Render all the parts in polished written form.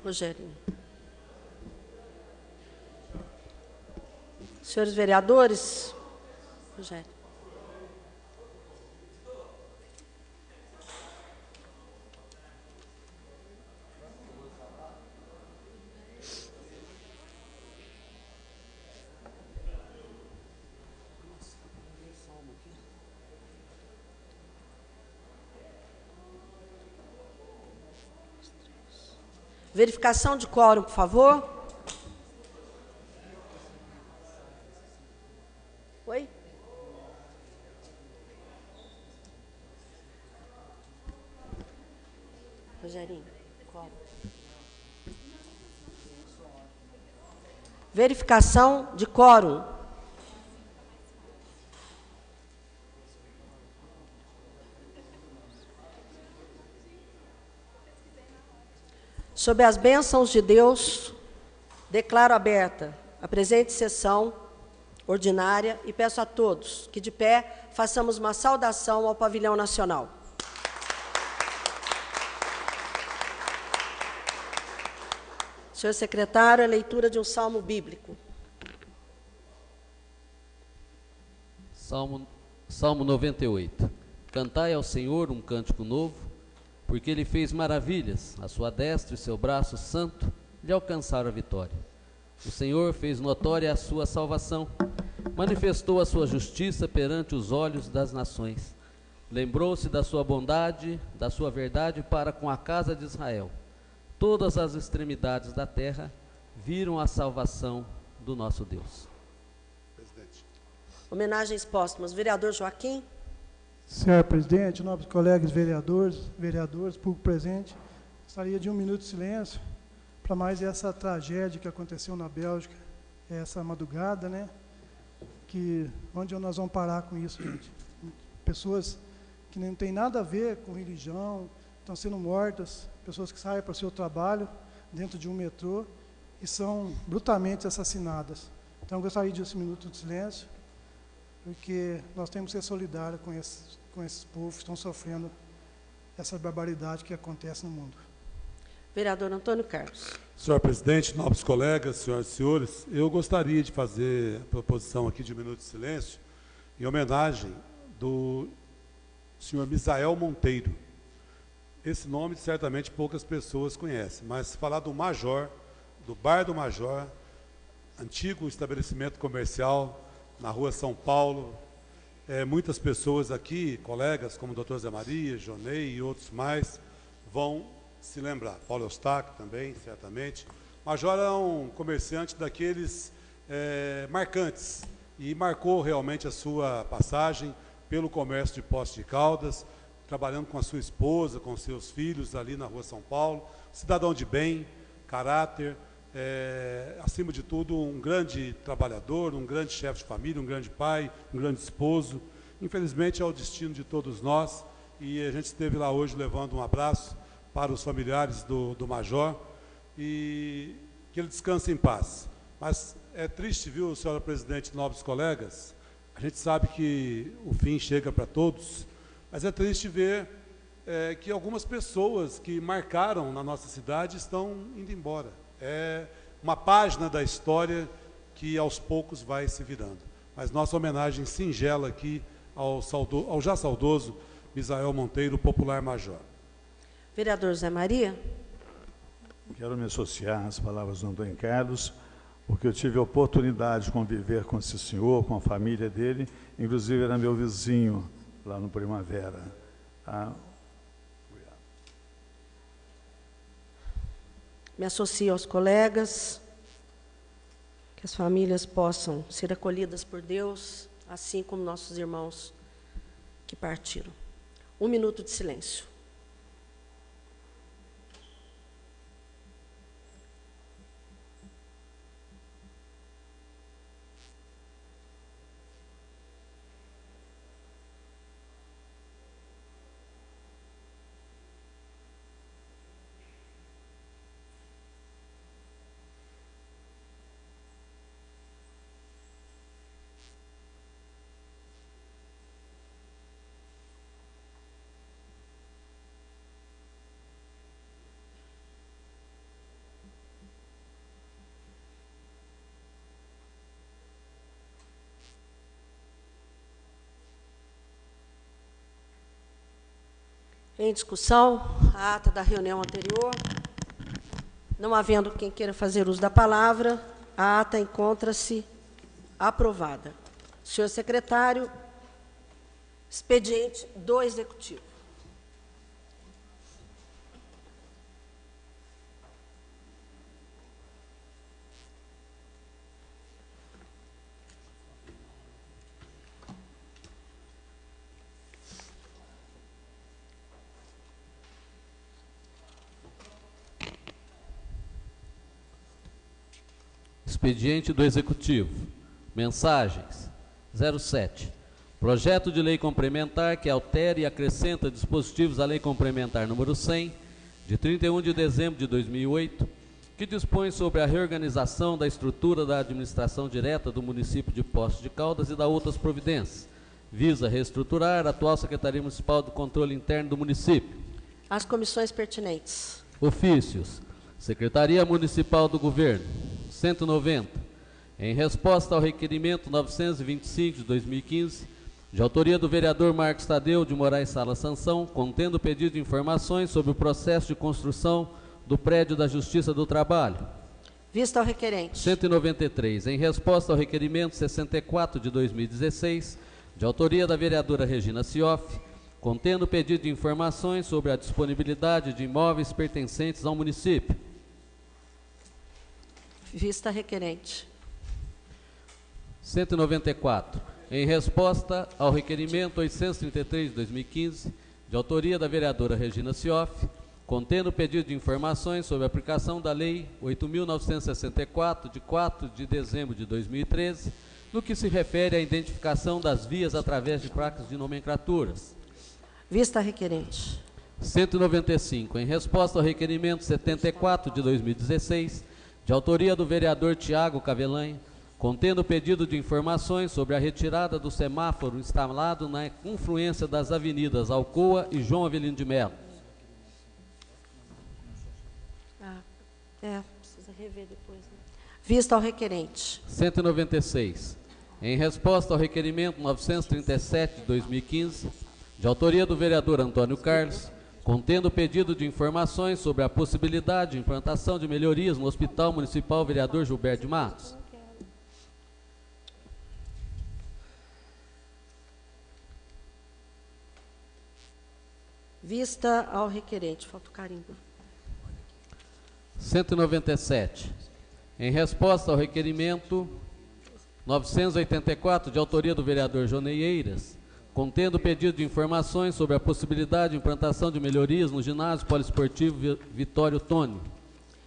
Rogério. Senhores vereadores, Rogério. Verificação de quórum, por favor. Oi? Rogerinho, quórum. Verificação de quórum. Sob as bênçãos de Deus, declaro aberta a presente sessão ordinária e peço a todos que, de pé, façamos uma saudação ao pavilhão nacional. Senhor secretário, a leitura de um salmo bíblico. Salmo 98. Cantai ao Senhor um cântico novo, porque Ele fez maravilhas, a sua destra e seu braço santo lhe alcançaram a vitória. O Senhor fez notória a sua salvação, manifestou a sua justiça perante os olhos das nações. Lembrou-se da sua bondade, da sua verdade para com a casa de Israel. Todas as extremidades da terra viram a salvação do nosso Deus. Presidente. Homenagens póstumas. Vereador Joaquim. Senhor presidente, nobres colegas vereadores, público presente, gostaria de um minuto de silêncio para mais essa tragédia que aconteceu na Bélgica, essa madrugada, né? Onde nós vamos parar com isso, gente? Pessoas que não têm nada a ver com religião, estão sendo mortas, pessoas que saem para o seu trabalho dentro de um metrô e são brutalmente assassinadas. Então, eu gostaria de um minuto de silêncio, porque nós temos que ser solidários com esses povos que estão sofrendo essa barbaridade que acontece no mundo. Vereador Antônio Carlos. Senhor presidente, nobres colegas, senhoras e senhores, eu gostaria de fazer a proposição aqui de um minuto de silêncio em homenagem do senhor Misael Monteiro. Esse nome certamente poucas pessoas conhecem, mas falar do Major, do Bar do Major, antigo estabelecimento comercial na rua São Paulo, muitas pessoas aqui, colegas como o Dr. Zé Maria, Jonei e outros mais, vão se lembrar. Paulo Eustáquio também, certamente. Major é um comerciante daqueles marcantes e marcou realmente a sua passagem pelo comércio de Poços de Caldas, trabalhando com a sua esposa, com seus filhos ali na rua São Paulo, cidadão de bem, caráter, acima de tudo, um grande trabalhador, um grande chefe de família, um grande pai, um grande esposo. Infelizmente, é o destino de todos nós, e a gente esteve lá hoje levando um abraço para os familiares do Major, e que ele descanse em paz. Mas é triste, viu, senhora presidente, nobres colegas, a gente sabe que o fim chega para todos, mas é triste ver que algumas pessoas que marcaram na nossa cidade estão indo embora. É uma página da história que aos poucos vai se virando. Mas nossa homenagem singela aqui ao já saudoso Misael Monteiro, popular Major. Vereador Zé Maria. Quero me associar às palavras do Antônio Carlos, porque eu tive a oportunidade de conviver com esse senhor, com a família dele, inclusive era meu vizinho lá no Primavera. Me associo aos colegas, que as famílias possam ser acolhidas por Deus, assim como nossos irmãos que partiram. Um minuto de silêncio. Em discussão, a ata da reunião anterior. Não havendo quem queira fazer uso da palavra, a ata encontra-se aprovada. Senhor secretário, expediente do Executivo. Expediente do Executivo. Mensagens. 07. Projeto de lei complementar que altera e acrescenta dispositivos à Lei Complementar número 100, de 31 de dezembro de 2008, que dispõe sobre a reorganização da estrutura da administração direta do município de Poços de Caldas e da outras providências. Visa reestruturar a atual Secretaria Municipal do Controle Interno do município. As comissões pertinentes. Ofícios. Secretaria Municipal do Governo. 190. Em resposta ao requerimento 925 de 2015, de autoria do vereador Marcos Tadeu de Moraes Sala Sansão, contendo pedido de informações sobre o processo de construção do prédio da Justiça do Trabalho. Vista ao requerente. 193. Em resposta ao requerimento 64 de 2016, de autoria da vereadora Regina Sioff, contendo pedido de informações sobre a disponibilidade de imóveis pertencentes ao município. Vista requerente. 194. Em resposta ao requerimento 833 de 2015, de autoria da vereadora Regina Sioff, contendo pedido de informações sobre a aplicação da Lei 8.964, de 4 de dezembro de 2013, no que se refere à identificação das vias através de placas de nomenclaturas. Vista requerente. 195. Em resposta ao requerimento 74 de 2016, de autoria do vereador Tiago Cavelanha, contendo pedido de informações sobre a retirada do semáforo instalado na confluência das avenidas Alcoa e João Avelino de Mello. Precisa rever depois, né? Vista ao requerente. 196. Em resposta ao requerimento 937 de 2015, de autoria do vereador Antônio Carlos, contendo pedido de informações sobre a possibilidade de implantação de melhorias no Hospital Municipal Vereador Gilberto de Matos. Vista ao requerente. Falta o carimbo. 197. Em resposta ao requerimento 984, de autoria do vereador Jonei Eiras, contendo pedido de informações sobre a possibilidade de implantação de melhorias no ginásio poliesportivo Vitório Tônio.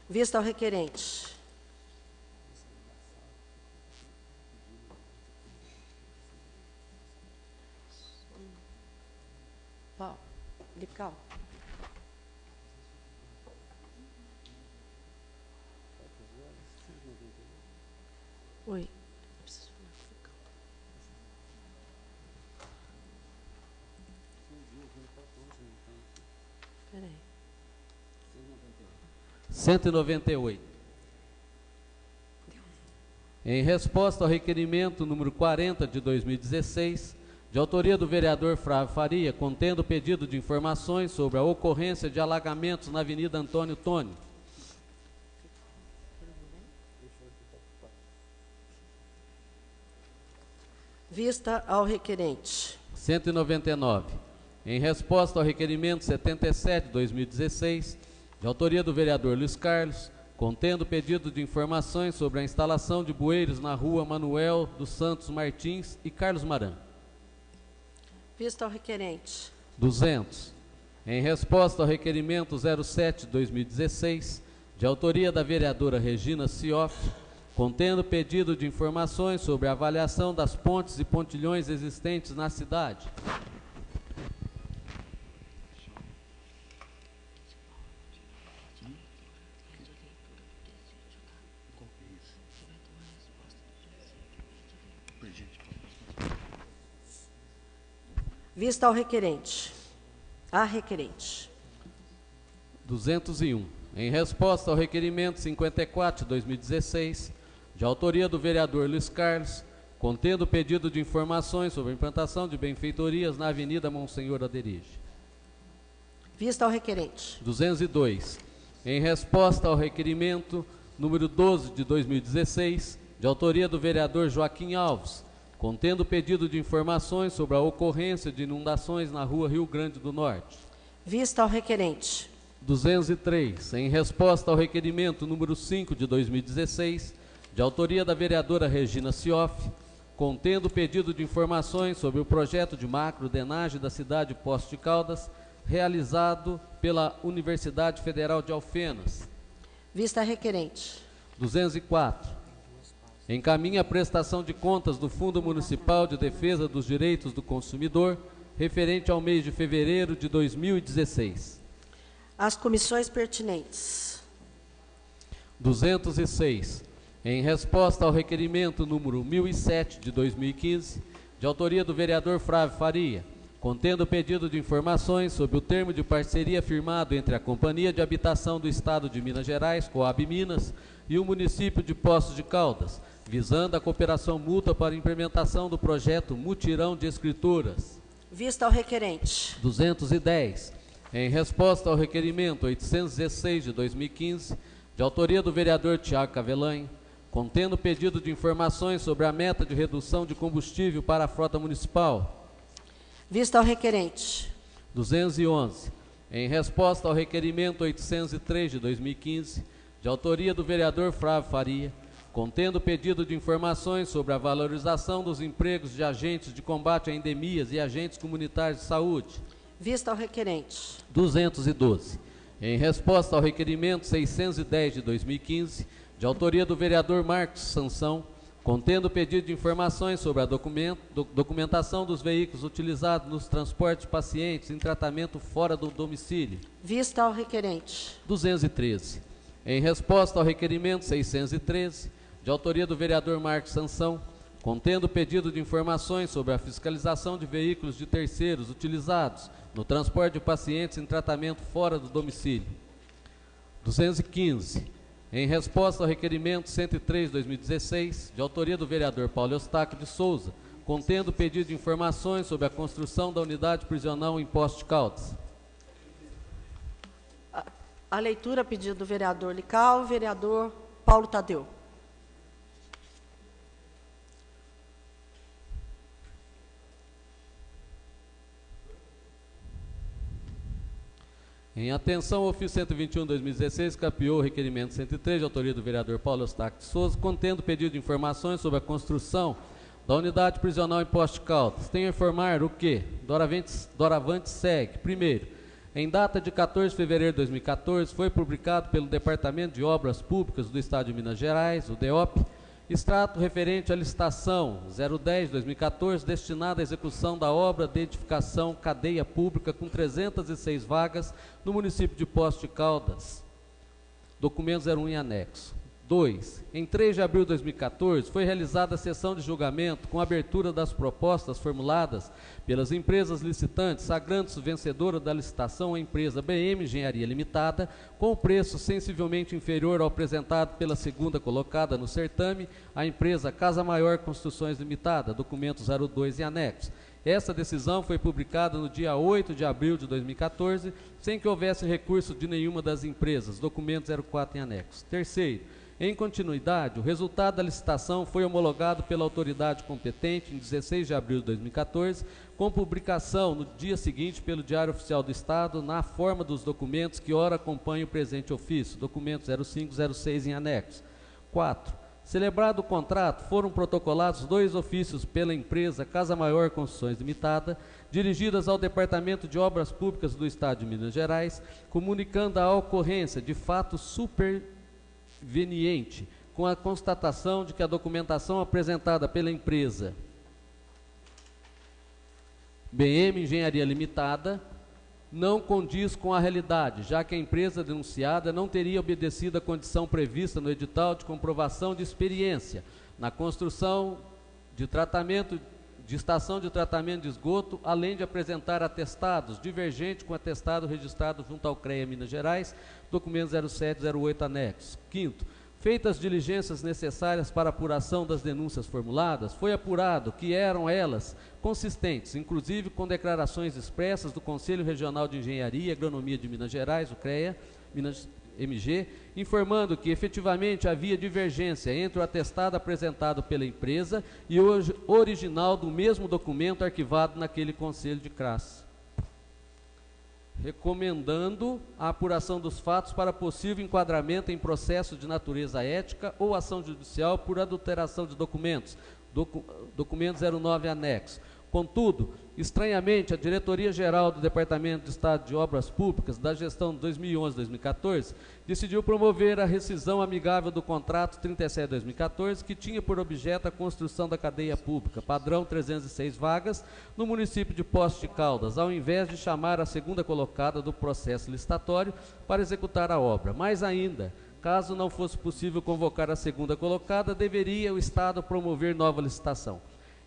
Vista ao requerente. Paulo, Lical. Oi. Peraí. 198. Em resposta ao requerimento número 40 de 2016, de autoria do vereador Flávio Faria, contendo pedido de informações sobre a ocorrência de alagamentos na Avenida Antônio Tônio. Vista ao requerente. 199. Em resposta ao requerimento 77 de 2016, de autoria do vereador Luiz Carlos, contendo pedido de informações sobre a instalação de bueiros na rua Manuel dos Santos Martins e Carlos Maran. Vista ao requerente. 200. Em resposta ao requerimento 07 de 2016, de autoria da vereadora Regina Sioff, contendo pedido de informações sobre a avaliação das pontes e pontilhões existentes na cidade. Vista ao requerente. A requerente. 201. Em resposta ao requerimento 54 de 2016, de autoria do vereador Luiz Carlos, contendo pedido de informações sobre a implantação de benfeitorias na Avenida Monsenhor Aderige. Vista ao requerente. 202. Em resposta ao requerimento número 12 de 2016, de autoria do vereador Joaquim Alves, contendo pedido de informações sobre a ocorrência de inundações na rua Rio Grande do Norte. Vista ao requerente. 203. Em resposta ao requerimento número 5 de 2016, de autoria da vereadora Regina Cioff, contendo pedido de informações sobre o projeto de macrodenagem da cidade de Poços de Caldas, realizado pela Universidade Federal de Alfenas. Vista requerente. 204. Encaminha a prestação de contas do Fundo Municipal de Defesa dos Direitos do Consumidor, referente ao mês de fevereiro de 2016. As comissões pertinentes. 206. Em resposta ao requerimento número 1007 de 2015, de autoria do vereador Flávio Faria, contendo pedido de informações sobre o termo de parceria firmado entre a Companhia de Habitação do Estado de Minas Gerais, Coab Minas, e o município de Poços de Caldas, visando a cooperação mútua para a implementação do projeto Mutirão de Escrituras. Vista ao requerente. 210. Em resposta ao requerimento 816 de 2015, de autoria do vereador Tiago Cavelanho, contendo pedido de informações sobre a meta de redução de combustível para a frota municipal. Vista ao requerente. 211. Em resposta ao requerimento 803 de 2015, de autoria do vereador Flávio Faria, contendo pedido de informações sobre a valorização dos empregos de agentes de combate a endemias e agentes comunitários de saúde. Vista ao requerente. 212. Em resposta ao requerimento 610 de 2015, de autoria do vereador Marcos Sansão, contendo pedido de informações sobre a documentação dos veículos utilizados nos transportes de pacientes em tratamento fora do domicílio. Vista ao requerente. 213. Em resposta ao requerimento 613, de autoria do vereador Marcos Sansão, contendo pedido de informações sobre a fiscalização de veículos de terceiros utilizados no transporte de pacientes em tratamento fora do domicílio. 215. Em resposta ao requerimento 103/2016, de autoria do vereador Paulo Eustáquio de Souza, contendo pedido de informações sobre a construção da unidade prisional em Poços de Caldas. A leitura, pedido do vereador Lical, vereador Paulo Tadeu. Em atenção ao ofício 121/2016, capiou o requerimento 103, de autoria do vereador Paulo Eustáquio de Souza, contendo pedido de informações sobre a construção da unidade prisional em Poços de Caldas. Tenho a informar o que, doravante segue. Primeiro, em data de 14 de fevereiro de 2014, foi publicado pelo Departamento de Obras Públicas do Estado de Minas Gerais, o DEOP, extrato referente à licitação 010/2014, destinada à execução da obra de edificação cadeia pública com 306 vagas no município de Poços de Caldas. Documento 01 em anexo. 2. Em 3 de abril de 2014, foi realizada a sessão de julgamento com abertura das propostas formuladas pelas empresas licitantes, sagrando-se vencedora da licitação a empresa BM Engenharia Limitada, com preço sensivelmente inferior ao apresentado pela segunda colocada no certame, a empresa Casa Maior Construções Limitada, documento 02 em anexo. Essa decisão foi publicada no dia 8 de abril de 2014, sem que houvesse recurso de nenhuma das empresas, documento 04 em anexo. Terceiro, em continuidade, o resultado da licitação foi homologado pela autoridade competente em 16 de abril de 2014, com publicação no dia seguinte pelo Diário Oficial do Estado, na forma dos documentos que ora acompanham o presente ofício, documento 0506 em anexo. 4. Celebrado o contrato, foram protocolados 2 ofícios pela empresa Casa Maior Construções Limitada, dirigidas ao Departamento de Obras Públicas do Estado de Minas Gerais, comunicando a ocorrência de fato superveniente, com a constatação de que a documentação apresentada pela empresa BM Engenharia Limitada não condiz com a realidade, já que a empresa denunciada não teria obedecido a condição prevista no edital de comprovação de experiência na construção de estação de tratamento de esgoto, além de apresentar atestados divergentes com atestado registrado junto ao CREA Minas Gerais, documento 0708 anexo. 5º, Feitas as diligências necessárias para a apuração das denúncias formuladas, foi apurado que eram elas consistentes, inclusive com declarações expressas do Conselho Regional de Engenharia e Agronomia de Minas Gerais, o CREA, MG, informando que efetivamente havia divergência entre o atestado apresentado pela empresa e o original do mesmo documento arquivado naquele Conselho de CRAS, recomendando a apuração dos fatos para possível enquadramento em processo de natureza ética ou ação judicial por adulteração de documentos, documento 09 anexo. Contudo, estranhamente, a Diretoria-Geral do Departamento de Estado de Obras Públicas da gestão 2011-2014 decidiu promover a rescisão amigável do contrato 37/2014, que tinha por objeto a construção da cadeia pública, padrão 306 vagas, no município de Poços de Caldas, ao invés de chamar a segunda colocada do processo licitatório para executar a obra. Mais ainda, caso não fosse possível convocar a segunda colocada, deveria o Estado promover nova licitação.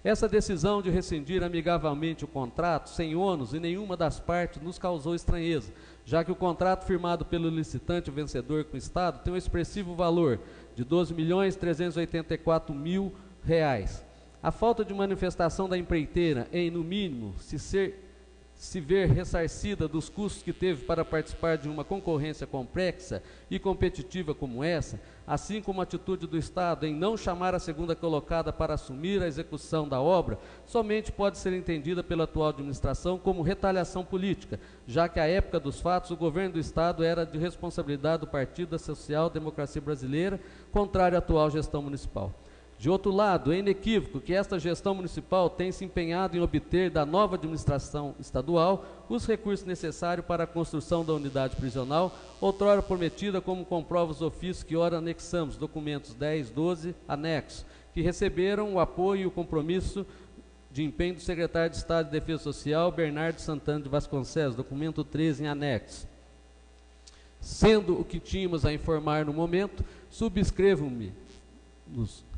Essa decisão de rescindir amigavelmente o contrato, sem ônus em nenhuma das partes, nos causou estranheza, já que o contrato firmado pelo licitante vencedor com o Estado tem um expressivo valor de R$ 12.384.000. A falta de manifestação da empreiteira em, no mínimo, se ver ressarcida dos custos que teve para participar de uma concorrência complexa e competitiva como essa, assim como a atitude do Estado em não chamar a segunda colocada para assumir a execução da obra, somente pode ser entendida pela atual administração como retaliação política, já que à época dos fatos o governo do Estado era de responsabilidade do Partido da Social Democracia Brasileira, contrário à atual gestão municipal. De outro lado, é inequívoco que esta gestão municipal tem se empenhado em obter da nova administração estadual os recursos necessários para a construção da unidade prisional, outrora prometida, como comprova os ofícios que ora anexamos, documentos 10, 12, anexos, que receberam o apoio e o compromisso de empenho do secretário de Estado de Defesa Social, Bernardo Santana de Vasconcelos, documento 13 em anexo. Sendo o que tínhamos a informar no momento, subscrevo-me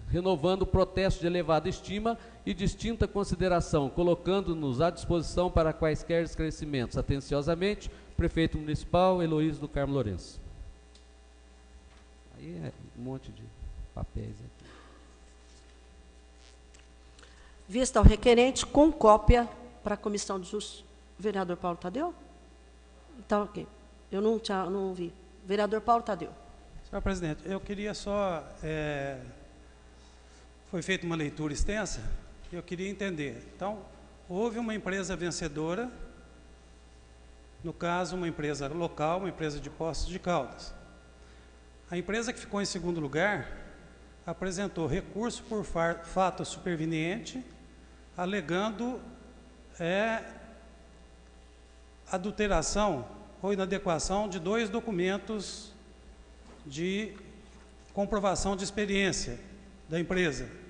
renovando o protesto de elevada estima e distinta consideração, colocando-nos à disposição para quaisquer esclarecimentos. Atenciosamente, Prefeito Municipal Heloísio do Carmo Lourenço. Aí é um monte de papéis aqui. Vista ao requerente, com cópia para a Comissão de Justiça. Vereador Paulo Tadeu? Então, ok. Eu não vi. Vereador Paulo Tadeu. Senhor presidente, eu queria só... Foi feita uma leitura extensa, eu queria entender. Então, houve uma empresa vencedora, no caso, uma empresa local, uma empresa de Poços de Caldas. A empresa que ficou em segundo lugar apresentou recurso por fato superveniente, alegando adulteração ou inadequação de 2 documentos de comprovação de experiência da empresa.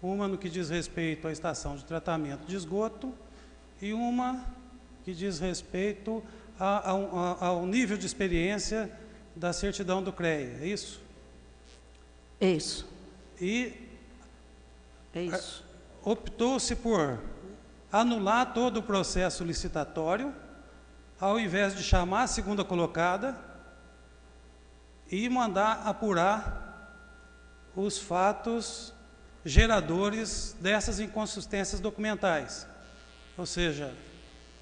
Uma no que diz respeito à estação de tratamento de esgoto e uma que diz respeito ao nível de experiência da certidão do CREA, é isso? É isso. E é isso. Optou-se por anular todo o processo licitatório, ao invés de chamar a segunda colocada e mandar apurar os fatos geradores dessas inconsistências documentais, ou seja,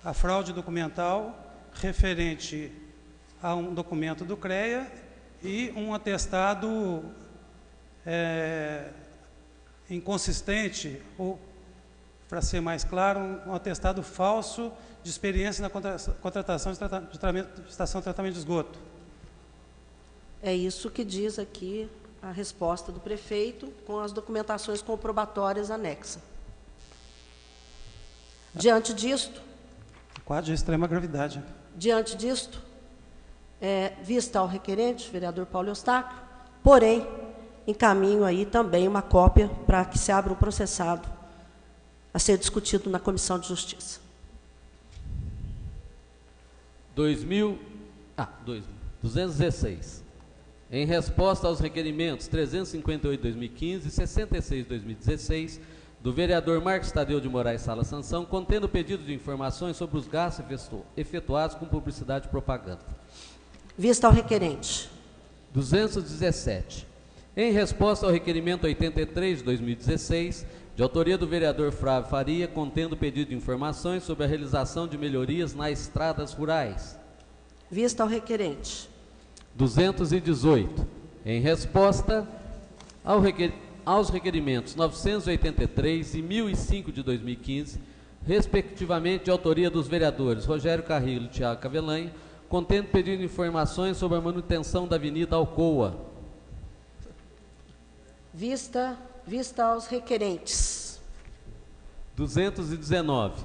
a fraude documental referente a um documento do CREA e um atestado inconsistente, ou, para ser mais claro, um atestado falso de experiência na contratação de estação de tratamento de esgoto. É isso que diz aqui a resposta do prefeito, com as documentações comprobatórias anexas. Diante disto... Quadro de extrema gravidade. Diante disto, vista ao requerente, vereador Paulo Eustáquio, porém, encaminho aí também uma cópia para que se abra um processado a ser discutido na Comissão de Justiça. 216. Em resposta aos requerimentos 358/2015 e 66/2016 do vereador Marcos Tadeu de Moraes Sala Sansão, contendo pedido de informações sobre os gastos efetuados com publicidade e propaganda. Vista ao requerente. 217. Em resposta ao requerimento 83 de 2016, de autoria do vereador Flávio Faria, contendo pedido de informações sobre a realização de melhorias nas estradas rurais. Vista ao requerente. 218. Em resposta aos requerimentos 983 e 1005 de 2015, respectivamente de autoria dos vereadores Rogério Carrillo e Tiago Cavelanha, contendo pedido de informações sobre a manutenção da Avenida Alcoa. Vista aos requerentes. 219.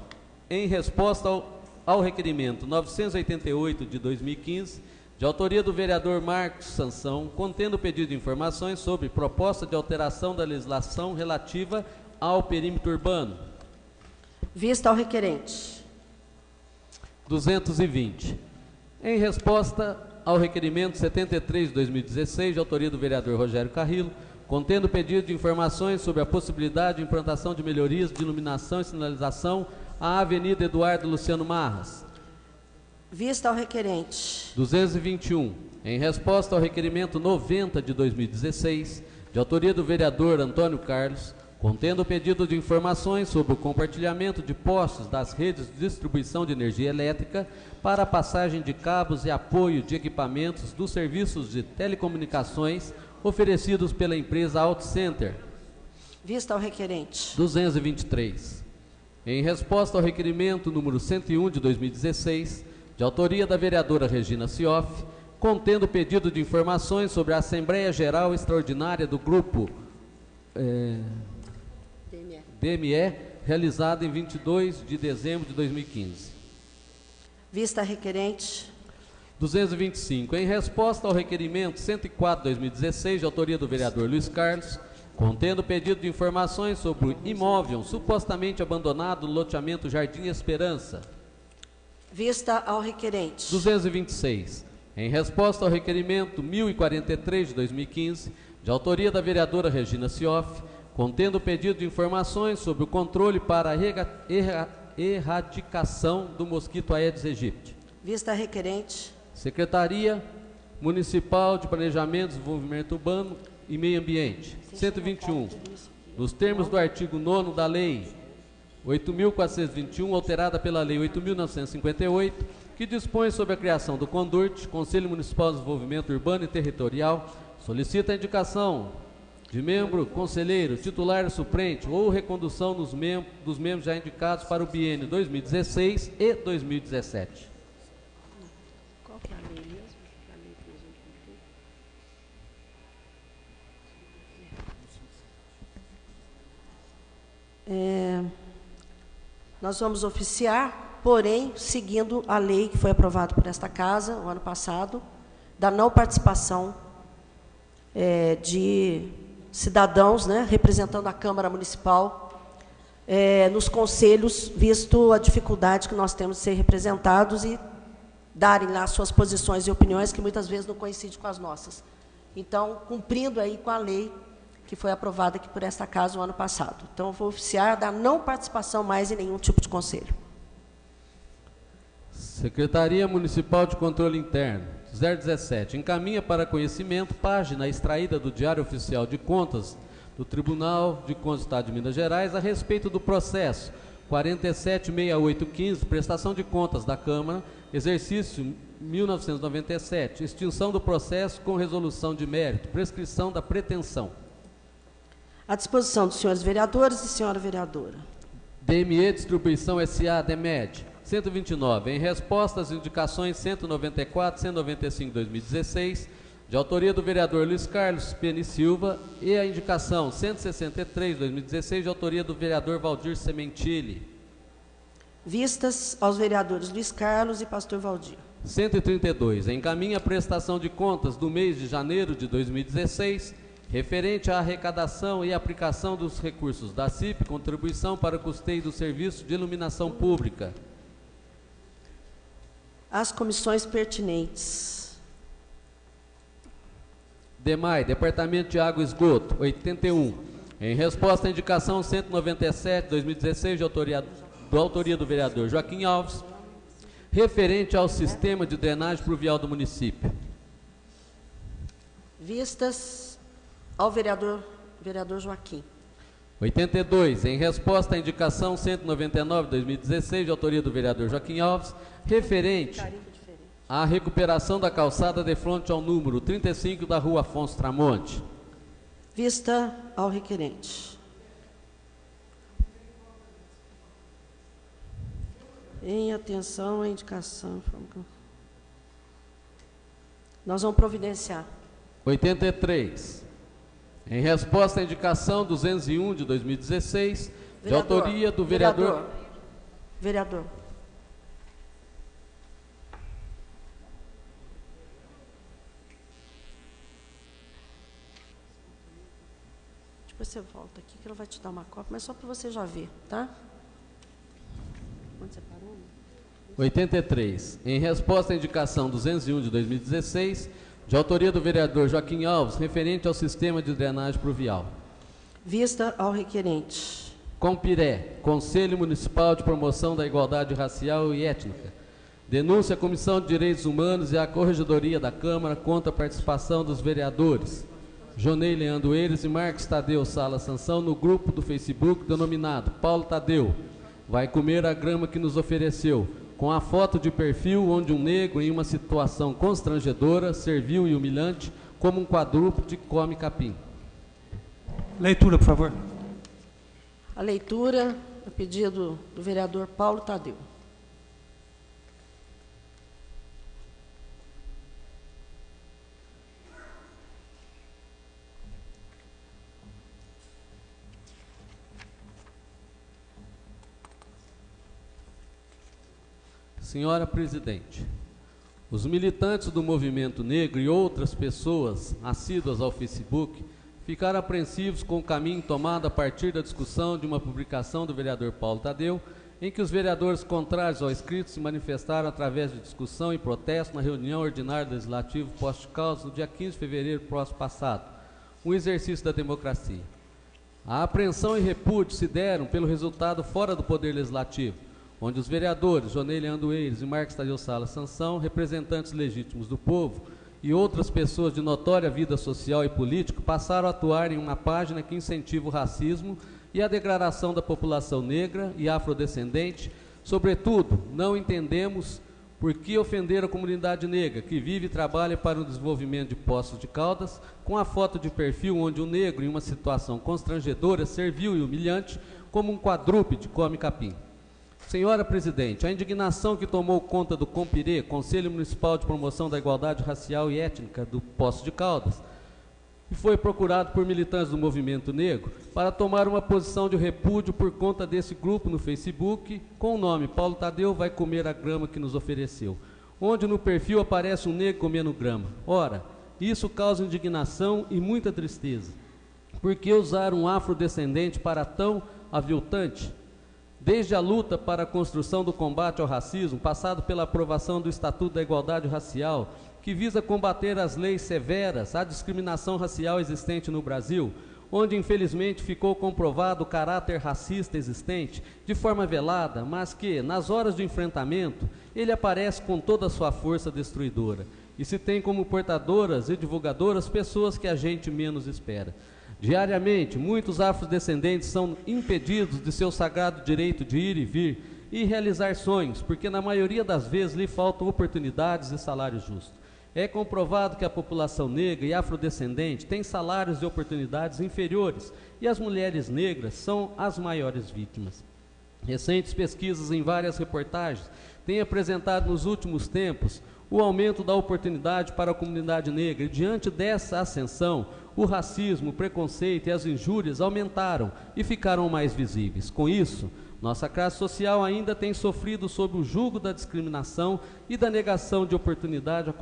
Em resposta ao requerimento 988 de 2015, de autoria do vereador Marcos Sansão, contendo pedido de informações sobre proposta de alteração da legislação relativa ao perímetro urbano. Vista ao requerente. 220. Em resposta ao requerimento 73 de 2016, de autoria do vereador Rogério Carrillo, contendo pedido de informações sobre a possibilidade de implantação de melhorias de iluminação e sinalização à Avenida Eduardo Luciano Marras. Vista ao requerente. 221. Em resposta ao requerimento 90 de 2016, de autoria do vereador Antônio Carlos, contendo pedido de informações sobre o compartilhamento de postes das redes de distribuição de energia elétrica para a passagem de cabos e apoio de equipamentos dos serviços de telecomunicações oferecidos pela empresa AutoCenter. Vista ao requerente. 223. Em resposta ao requerimento número 101 de 2016, de autoria da vereadora Regina Cioff, contendo pedido de informações sobre a Assembleia Geral Extraordinária do Grupo DME, realizada em 22 de dezembro de 2015. Vista requerente. 225. Em resposta ao requerimento 104 de 2016, de autoria do vereador Luiz Carlos, contendo pedido de informações sobre o imóvel supostamente abandonado no loteamento Jardim Esperança. Vista ao requerente. 226. Em resposta ao requerimento 1043 de 2015, de autoria da vereadora Regina Cioff, contendo pedido de informações sobre o controle para a erradicação do mosquito Aedes aegypti. Vista requerente. Secretaria Municipal de Planejamento, Desenvolvimento Urbano e Meio Ambiente. 121. Nos termos do artigo 9º da Lei 8.421, alterada pela Lei 8.958, que dispõe sobre a criação do CONDURT, Conselho Municipal de Desenvolvimento Urbano e Territorial, solicita a indicação de membro, conselheiro, titular suplente ou recondução dos membros já indicados para o biênio 2016 e 2017. Qual que é a lei mesmo? Nós vamos oficiar, porém, seguindo a lei que foi aprovada por esta Casa, o ano passado, da não participação de cidadãos, né, representando a Câmara Municipal nos conselhos, visto a dificuldade que nós temos de ser representados e darem lá suas posições e opiniões, que muitas vezes não coincidem com as nossas. Então, cumprindo aí com a lei que foi aprovada aqui por esta Casa o ano passado. Então, eu vou oficiar da não participação mais em nenhum tipo de conselho. Secretaria Municipal de Controle Interno, 017, encaminha para conhecimento página extraída do Diário Oficial de Contas do Tribunal de Contas do Estado de Minas Gerais a respeito do processo 476815, prestação de contas da Câmara, exercício 1997, extinção do processo com resolução de mérito, prescrição da pretensão. À disposição dos senhores vereadores e senhora vereadora. DME Distribuição S.A. DEMED, 129, em resposta às indicações 194 e 195 de 2016, de autoria do vereador Luiz Carlos Peni Silva, e a indicação 163 de 2016, de autoria do vereador Valdir Sementilli. Vistas aos vereadores Luiz Carlos e pastor Valdir. 132, encaminha a prestação de contas do mês de janeiro de 2016, referente à arrecadação e aplicação dos recursos da CIP, contribuição para o custeio do serviço de iluminação pública. As comissões pertinentes. DEMAI, Departamento de Água e Esgoto, 81. Em resposta à indicação 197, 2016, de autoria do vereador Joaquim Alves, referente ao sistema de drenagem pluvial do município. Vistas Ao vereador Joaquim. 82, em resposta à indicação 199/2016, de autoria do vereador Joaquim Alves, referente à recuperação da calçada de frente ao número 35 da Rua Afonso Tramonte. Vista ao requerente. Em atenção à indicação. Nós vamos providenciar. 83, em resposta à indicação 201 de 2016, de autoria do vereador. Vereador. Depois você volta aqui que ela vai te dar uma cópia, mas só para você já ver, tá? Onde você parou? 83, em resposta à indicação 201 de 2016, de autoria do vereador Joaquim Alves, referente ao sistema de drenagem pluvial. Vista ao requerente. Compiré, Conselho Municipal de Promoção da Igualdade Racial e Étnica. Denúncia à Comissão de Direitos Humanos e à Corregedoria da Câmara contra a participação dos vereadores Jonei Leandro Eires e Marcos Tadeu Sala Sansão no grupo do Facebook denominado Paulo Tadeu vai comer a grama que nos ofereceu, com a foto de perfil onde um negro em uma situação constrangedora, servil e humilhante, como um quadrúpede come capim. Leitura, por favor. A leitura, a pedido do vereador Paulo Tadeu. Senhora Presidente, os militantes do Movimento Negro e outras pessoas assíduas ao Facebook ficaram apreensivos com o caminho tomado a partir da discussão de uma publicação do vereador Paulo Tadeu, em que os vereadores contrários ao escrito se manifestaram através de discussão e protesto na reunião ordinária do Legislativo Poços de Caldas no dia 15 de fevereiro próximo passado, um exercício da democracia. A apreensão e repúdio se deram pelo resultado fora do Poder Legislativo, onde os vereadores Jonei Leandro Eires e Marcos Tadeu Sala Sansão, representantes legítimos do povo, e outras pessoas de notória vida social e política passaram a atuar em uma página que incentiva o racismo e a degradação da população negra e afrodescendente. Sobretudo, não entendemos por que ofender a comunidade negra, que vive e trabalha para o desenvolvimento de Poços de Caldas, com a foto de perfil onde um negro, em uma situação constrangedora, servil e humilhante, como um quadrúpede come capim. Senhora Presidente, a indignação que tomou conta do Compirê, Conselho Municipal de Promoção da Igualdade Racial e Étnica do Poços de Caldas, e foi procurado por militantes do Movimento Negro para tomar uma posição de repúdio por conta desse grupo no Facebook, com o nome Paulo Tadeu vai comer a grama que nos ofereceu, onde no perfil aparece um negro comendo grama. Ora, isso causa indignação e muita tristeza. Por que usar um afrodescendente para tão aviltante? Desde a luta para a construção do combate ao racismo, passado pela aprovação do Estatuto da Igualdade Racial, que visa combater as leis severas à discriminação racial existente no Brasil, onde infelizmente ficou comprovado o caráter racista existente, de forma velada, mas que, nas horas de enfrentamento, ele aparece com toda a sua força destruidora, e se tem como portadoras e divulgadoras pessoas que a gente menos espera. Diariamente, muitos afrodescendentes são impedidos de seu sagrado direito de ir e vir e realizar sonhos, porque na maioria das vezes lhe faltam oportunidades e salários justos. É comprovado que a população negra e afrodescendente tem salários e oportunidades inferiores e as mulheres negras são as maiores vítimas. Recentes pesquisas em várias reportagens têm apresentado nos últimos tempos o aumento da oportunidade para a comunidade negra e, diante dessa ascensão, o racismo, o preconceito e as injúrias aumentaram e ficaram mais visíveis. Com isso, nossa classe social ainda tem sofrido sob o jugo da discriminação e da negação de oportunidade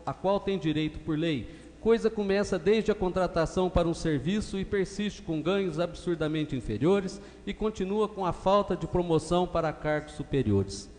a qual tem direito por lei. Coisa começa desde a contratação para um serviço e persiste com ganhos absurdamente inferiores e continua com a falta de promoção para cargos superiores.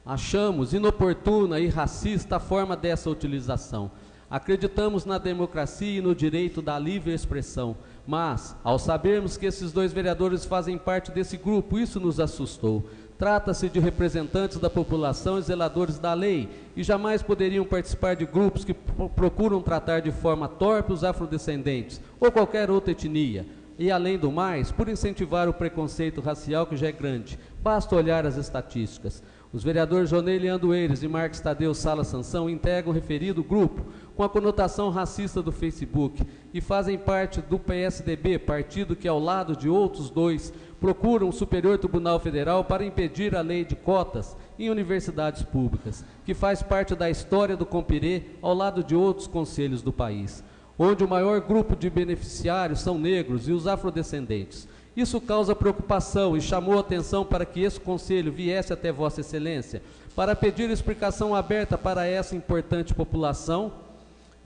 Achamos inoportuna e racista a forma dessa utilização. Acreditamos na democracia e no direito da livre expressão, mas, ao sabermos que esses dois vereadores fazem parte desse grupo, isso nos assustou. Trata-se de representantes da população e zeladores da lei, e jamais poderiam participar de grupos que procuram tratar de forma torpe os afrodescendentes ou qualquer outra etnia. E, além do mais, por incentivar o preconceito racial que já é grande. Basta olhar as estatísticas. Os vereadores Jonei Leandro Eires e Marcos Tadeu Sala Sansão integram o referido grupo com a conotação racista do Facebook e fazem parte do PSDB, partido que, ao lado de outros dois, procuram o Superior Tribunal Federal para impedir a lei de cotas em universidades públicas, que faz parte da história do Compirê ao lado de outros conselhos do país, onde o maior grupo de beneficiários são negros e os afrodescendentes. Isso causa preocupação e chamou a atenção para que esse conselho viesse até Vossa Excelência para pedir explicação aberta para essa importante população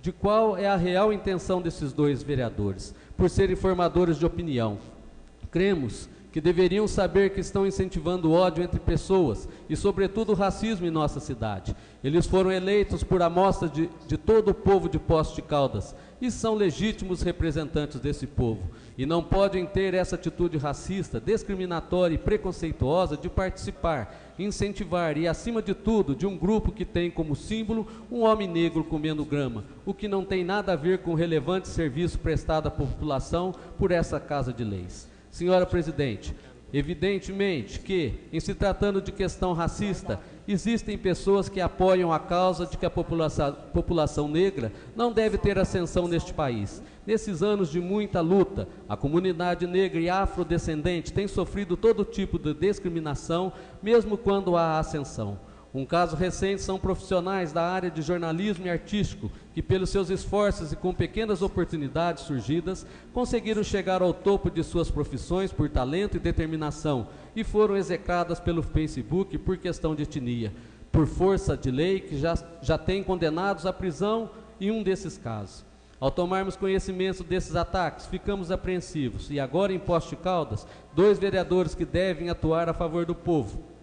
de qual é a real intenção desses dois vereadores, por serem formadores de opinião. Cremos que deveriam saber que estão incentivando o ódio entre pessoas e, sobretudo, o racismo em nossa cidade. Eles foram eleitos por amostra de todo o povo de Poços de Caldas e são legítimos representantes desse povo. E não podem ter essa atitude racista, discriminatória e preconceituosa de participar, incentivar e, acima de tudo, de um grupo que tem como símbolo um homem negro comendo grama, o que não tem nada a ver com o relevante serviço prestado à população por essa Casa de Leis. Senhora Presidente, evidentemente que, em se tratando de questão racista, existem pessoas que apoiam a causa de que a população negra não deve ter ascensão neste país. Nesses anos de muita luta, a comunidade negra e afrodescendente tem sofrido todo tipo de discriminação, mesmo quando há ascensão. Um caso recente são profissionais da área de jornalismo e artístico que, pelos seus esforços e com pequenas oportunidades surgidas, conseguiram chegar ao topo de suas profissões por talento e determinação e foram execradas pelo Facebook por questão de etnia, por força de lei que já tem condenados à prisão em um desses casos. Ao tomarmos conhecimento desses ataques, ficamos apreensivos e agora em Poços de Caldas, dois vereadores que devem atuar a favor do povo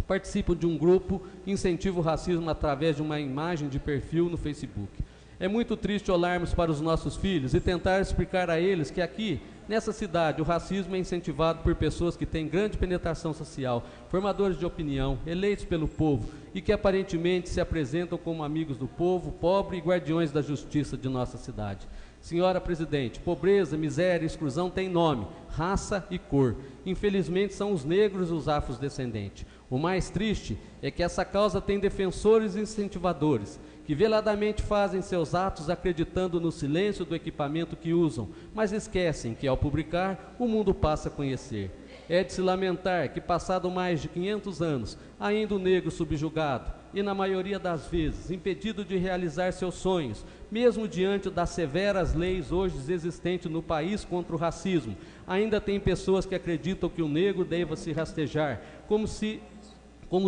participam de um grupo que incentiva o racismo através de uma imagem de perfil no Facebook. É muito triste olharmos para os nossos filhos e tentar explicar a eles que aqui, nessa cidade, o racismo é incentivado por pessoas que têm grande penetração social, formadores de opinião, eleitos pelo povo e que aparentemente se apresentam como amigos do povo, pobre e guardiões da justiça de nossa cidade. Senhora Presidente, pobreza, miséria e exclusão têm nome, raça e cor. Infelizmente são os negros e os afrodescendentes. O mais triste é que essa causa tem defensores e incentivadores, que veladamente fazem seus atos acreditando no silêncio do equipamento que usam, mas esquecem que, ao publicar, o mundo passa a conhecer. É de se lamentar que, passado mais de 500 anos, ainda o negro subjugado e, na maioria das vezes, impedido de realizar seus sonhos, mesmo diante das severas leis hoje existentes no país contra o racismo, ainda tem pessoas que acreditam que o negro deva se rastejar como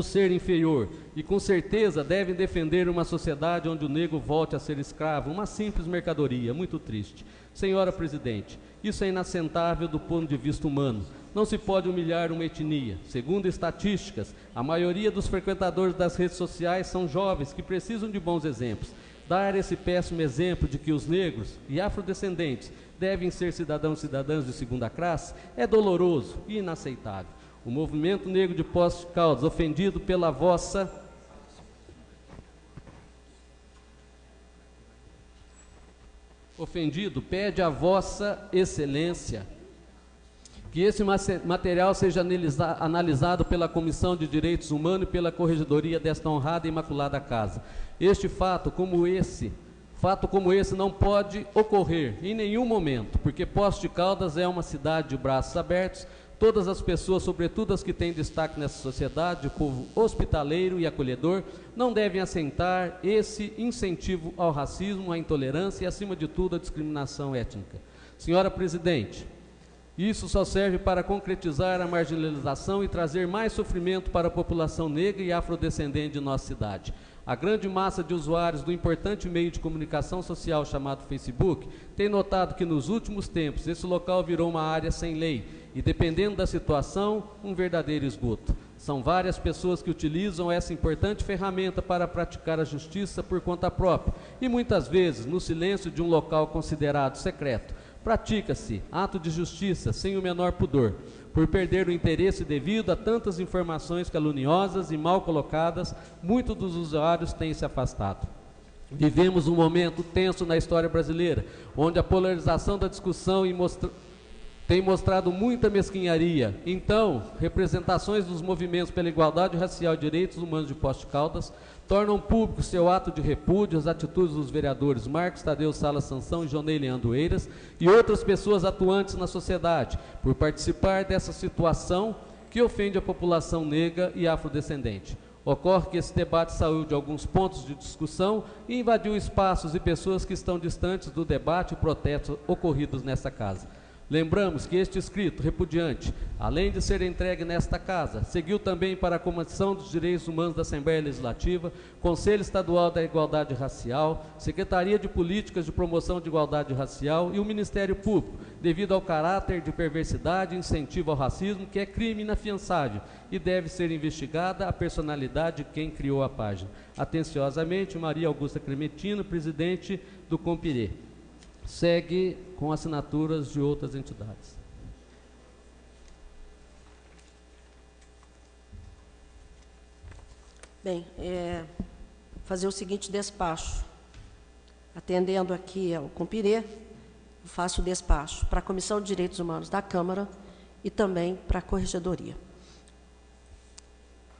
ser inferior, e com certeza devem defender uma sociedade onde o negro volte a ser escravo, uma simples mercadoria. Muito triste. Senhora Presidente, isso é inaceitável do ponto de vista humano. Não se pode humilhar uma etnia. Segundo estatísticas, a maioria dos frequentadores das redes sociais são jovens que precisam de bons exemplos. Dar esse péssimo exemplo de que os negros e afrodescendentes devem ser cidadãos e cidadãs de segunda classe é doloroso e inaceitável. O movimento negro de Poços de Caldas, ofendido pela vossa pede a Vossa Excelência que esse material seja analisado pela Comissão de Direitos Humanos e pela Corregedoria desta honrada e imaculada casa. Fato como esse não pode ocorrer em nenhum momento, porque Poços de Caldas é uma cidade de braços abertos. Todas as pessoas, sobretudo as que têm destaque nessa sociedade, de povo hospitaleiro e acolhedor, não devem assentar esse incentivo ao racismo, à intolerância e, acima de tudo, à discriminação étnica. Senhora Presidente, isso só serve para concretizar a marginalização e trazer mais sofrimento para a população negra e afrodescendente de nossa cidade. A grande massa de usuários do importante meio de comunicação social chamado Facebook tem notado que nos últimos tempos esse local virou uma área sem lei e, dependendo da situação, um verdadeiro esgoto. São várias pessoas que utilizam essa importante ferramenta para praticar a justiça por conta própria e muitas vezes no silêncio de um local considerado secreto. pratica-se ato de justiça sem o menor pudor, por perder o interesse devido a tantas informações caluniosas e mal colocadas, muitos dos usuários têm se afastado. Vivemos um momento tenso na história brasileira, onde a polarização da discussão tem mostrado muita mesquinharia. Então, representações dos movimentos pela igualdade racial e direitos humanos de Poços de Caldas tornam público seu ato de repúdio às atitudes dos vereadores Marcos Tadeu Sala Sansão e Jonei Leandro Eiras e outras pessoas atuantes na sociedade, por participar dessa situação que ofende a população negra e afrodescendente. Ocorre que esse debate saiu de alguns pontos de discussão e invadiu espaços e pessoas que estão distantes do debate e protestos ocorridos nessa casa. Lembramos que este escrito repudiante, além de ser entregue nesta casa, seguiu também para a Comissão dos Direitos Humanos da Assembleia Legislativa, Conselho Estadual da Igualdade Racial, Secretaria de Políticas de Promoção de Igualdade Racial e o Ministério Público, devido ao caráter de perversidade e incentivo ao racismo, que é crime inafiançável e deve ser investigada a personalidade de quem criou a página. Atenciosamente, Maria Augusta Clementino, presidente do Compirê. Segue com assinaturas de outras entidades. Bem, fazer o seguinte despacho. Atendendo aqui ao Compirê, faço o despacho para a Comissão de Direitos Humanos da Câmara e também para a Corregedoria.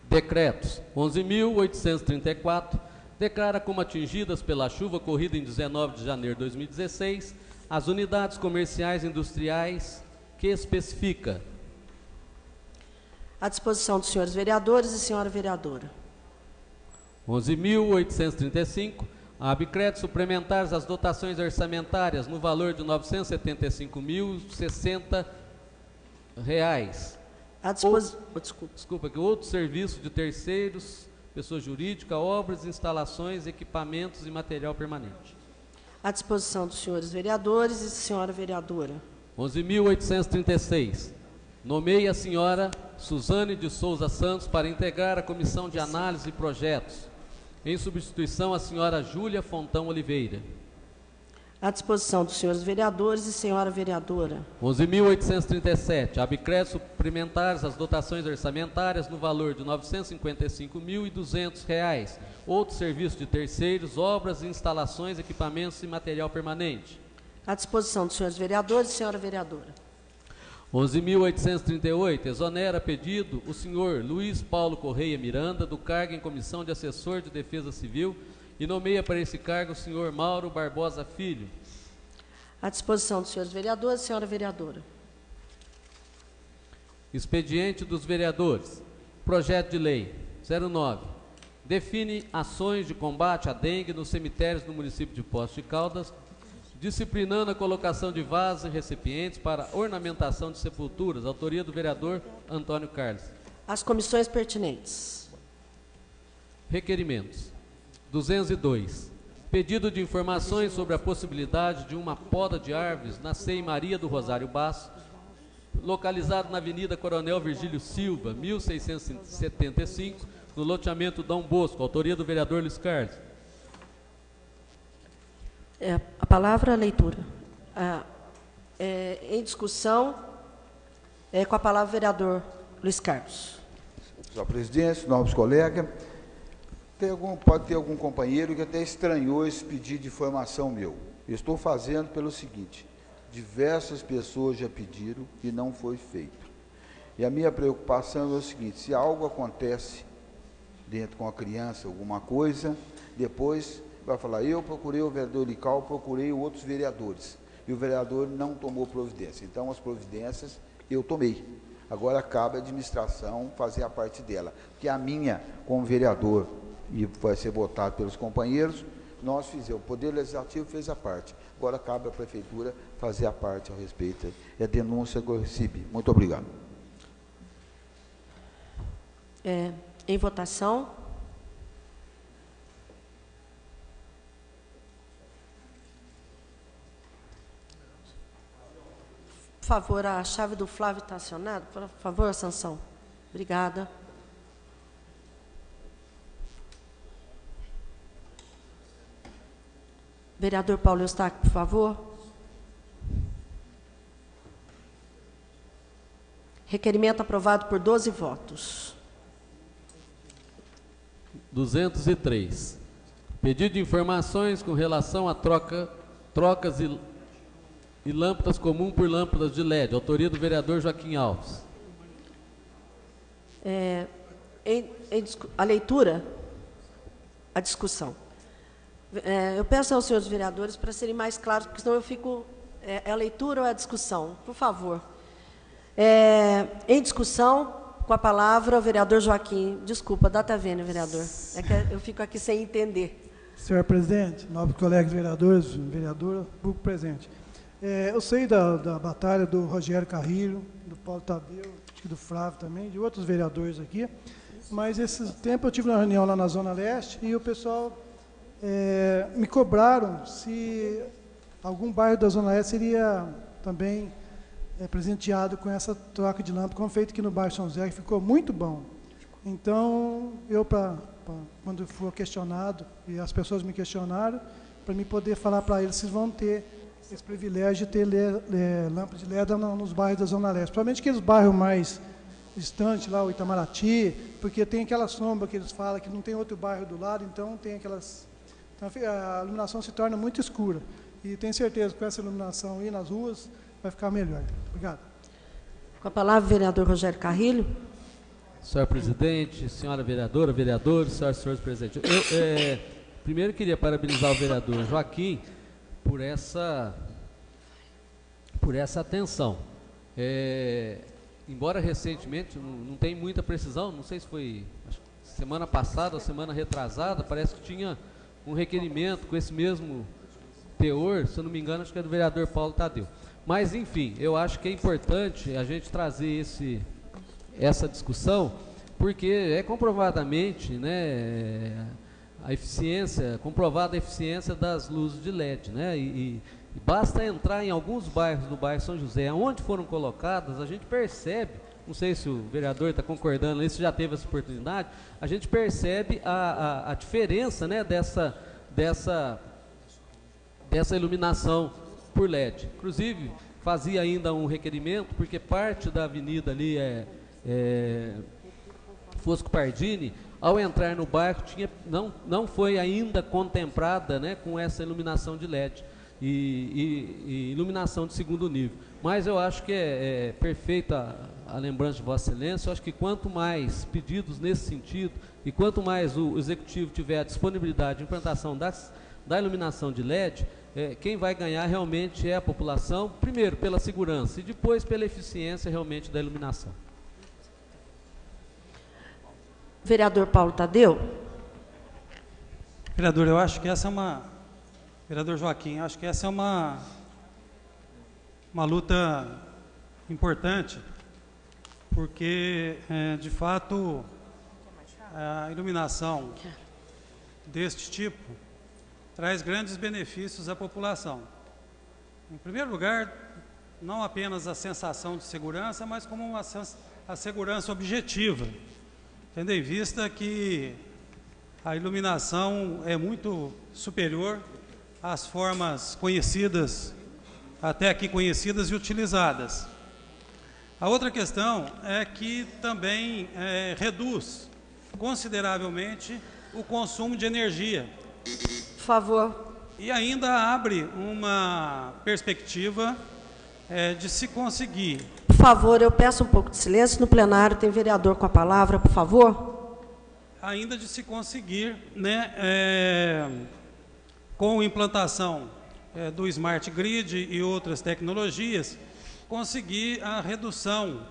Decretos 11.834, declara como atingidas pela chuva ocorrida em 19 de janeiro de 2016 as unidades comerciais e industriais que especifica. À disposição dos senhores vereadores e senhora vereadora. 11.835, abre créditos suplementares às dotações orçamentárias no valor de R$ 975.060. À disposição... Desculpa, que outro serviço de terceiros, pessoa jurídica, obras, instalações, equipamentos e material permanente. À disposição dos senhores vereadores e senhora vereadora. 11.836. Nomeia a senhora Suzane de Souza Santos para integrar a Comissão de Análise e Projetos, em substituição à senhora Júlia Fontão Oliveira. À disposição dos senhores vereadores e senhora vereadora. 11.837. Abre créditos suplementares às dotações orçamentárias no valor de R$ 955.200. Outros serviços de terceiros, obras, instalações, equipamentos e material permanente. À disposição dos senhores vereadores e senhora vereadora. 11.838. Exonera pedido o senhor Luiz Paulo Correia Miranda do cargo em Comissão de Assessor de Defesa Civil e nomeia para esse cargo o senhor Mauro Barbosa Filho. À disposição dos senhores vereadores e senhora vereadora. Expediente dos vereadores. Projeto de lei 09. Define ações de combate à dengue nos cemitérios do município de Poços de Caldas, disciplinando a colocação de vasos e recipientes para ornamentação de sepulturas. Autoria do vereador Antônio Carlos. As comissões pertinentes. Requerimentos. 202. Pedido de informações sobre a possibilidade de uma poda de árvores na CEI Maria do Rosário Basso, localizado na Avenida Coronel Virgílio Silva, 1675, no loteamento Dom Bosco. Autoria do vereador Luiz Carlos. A palavra, a leitura. Em discussão, com a palavra o vereador Luiz Carlos. Senhor presidente, nobres colegas, pode ter algum companheiro que até estranhou esse pedido de informação meu. Eu estou fazendo pelo seguinte: diversas pessoas já pediram e não foi feito. E a minha preocupação é o seguinte: se algo acontece dentro com a criança, alguma coisa, depois vai falar, eu procurei o vereador Lical, procurei outros vereadores, e o vereador não tomou providência. Então, as providências eu tomei. Agora cabe à administração fazer a parte dela, porque a minha, como vereador, e vai ser votado pelos companheiros, nós fizemos, o Poder Legislativo fez a parte. Agora cabe à Prefeitura fazer a parte a respeito. É a denúncia que eu recebi. Muito obrigado. Em votação. Por favor, a chave do Flávio está acionada. Por favor, a sanção. Obrigada. Vereador Paulo Eustáquio, por favor. Requerimento aprovado por 12 votos. 203. Pedido de informações com relação a trocas e lâmpadas comum por lâmpadas de LED. Autoria do vereador Joaquim Alves. A leitura, a discussão. Eu peço aos senhores vereadores para serem mais claros, porque senão eu fico... É a leitura ou é a discussão? Por favor. Em discussão, com a palavra, o vereador Joaquim. Desculpa, data vênia, vereador. É que eu fico aqui sem entender. Senhor presidente, nobres colegas vereadores, vereadora, público presente. Eu sei da batalha do Rogério Carrilho, do Paulo Tadeu, do Flávio também, de outros vereadores aqui, mas esse tempo eu tive uma reunião lá na Zona Leste e o pessoal me cobraram se algum bairro da Zona Leste seria também presenteado com essa troca de lâmpada, como feito aqui no bairro São José, que ficou muito bom. Então, quando for questionado, e as pessoas me questionaram, para mim poder falar para eles se vão ter esse privilégio de ter lâmpadas de LED nos bairros da Zona Leste. Principalmente aqueles bairros mais distantes, lá o Itamaraty, porque tem aquela sombra que eles falam que não tem outro bairro do lado, então tem aquelas... Então, a iluminação se torna muito escura. E tenho certeza que com essa iluminação aí nas ruas vai ficar melhor. Obrigado. Com a palavra, o vereador Rogério Carrilho. Senhor presidente, senhora vereadora, vereadores, senhoras e senhores presentes. Eu primeiro queria parabenizar o vereador Joaquim por essa atenção. Embora recentemente, não tem muita precisão, não sei se foi semana passada ou semana retrasada, parece que tinha um requerimento com esse mesmo teor, se eu não me engano, acho que é do vereador Paulo Tadeu. Mas, enfim, eu acho que é importante a gente trazer essa discussão, porque é comprovadamente, né, comprovada a eficiência das luzes de LED, né, e basta entrar em alguns bairros do bairro São José, onde foram colocadas, a gente percebe, não sei se o vereador está concordando, se já teve essa oportunidade, a gente percebe a diferença, né, dessa iluminação por LED. Inclusive, fazia ainda um requerimento, porque parte da avenida ali Fosco Pardini, ao entrar no bairro, não foi ainda contemplada, né, com essa iluminação de LED e iluminação de segundo nível. Mas eu acho que é perfeita a lembrança de Vossa Excelência. Eu acho que quanto mais pedidos nesse sentido e quanto mais o Executivo tiver a disponibilidade de implantação da iluminação de LED, quem vai ganhar realmente é a população, primeiro pela segurança e depois pela eficiência realmente da iluminação. Vereador Paulo Tadeu. Vereador, eu acho que essa é uma... Vereador Joaquim, acho que essa é uma luta importante, porque, de fato, a iluminação deste tipo traz grandes benefícios à população. Em primeiro lugar, não apenas a sensação de segurança, mas como a segurança objetiva, tendo em vista que a iluminação é muito superior às formas conhecidas, até aqui conhecidas e utilizadas. A outra questão é que também reduz consideravelmente o consumo de energia. Por favor. E ainda abre uma perspectiva de se conseguir. Por favor, eu peço um pouco de silêncio. No plenário tem vereador com a palavra, por favor. Ainda de se conseguir, né, com a implantação do Smart Grid e outras tecnologias, conseguir a redução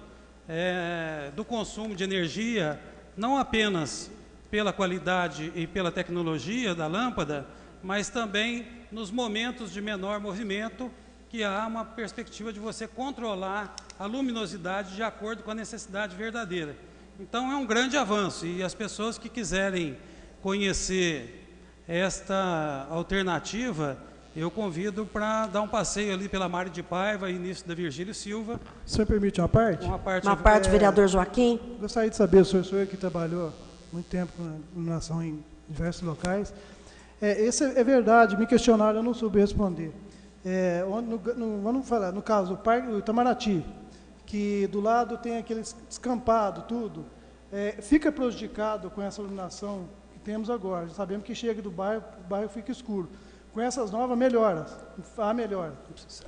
do consumo de energia, não apenas pela qualidade e pela tecnologia da lâmpada, mas também nos momentos de menor movimento, que há uma perspectiva de você controlar a luminosidade de acordo com a necessidade verdadeira. Então é um grande avanço, e as pessoas que quiserem conhecer esta alternativa, eu convido para dar um passeio ali pela Mário de Paiva, início da Virgílio Silva. O senhor permite uma parte? Uma parte, vereador Joaquim. Gostaria de saber, o senhor que trabalhou muito tempo com iluminação em diversos locais. Isso é verdade, me questionaram, eu não soube responder. Vamos falar, no caso, o Itamaraty, que do lado tem aquele descampado, tudo, fica prejudicado com essa iluminação que temos agora. Sabemos que chega do bairro, o bairro fica escuro. Com essas novas, melhora.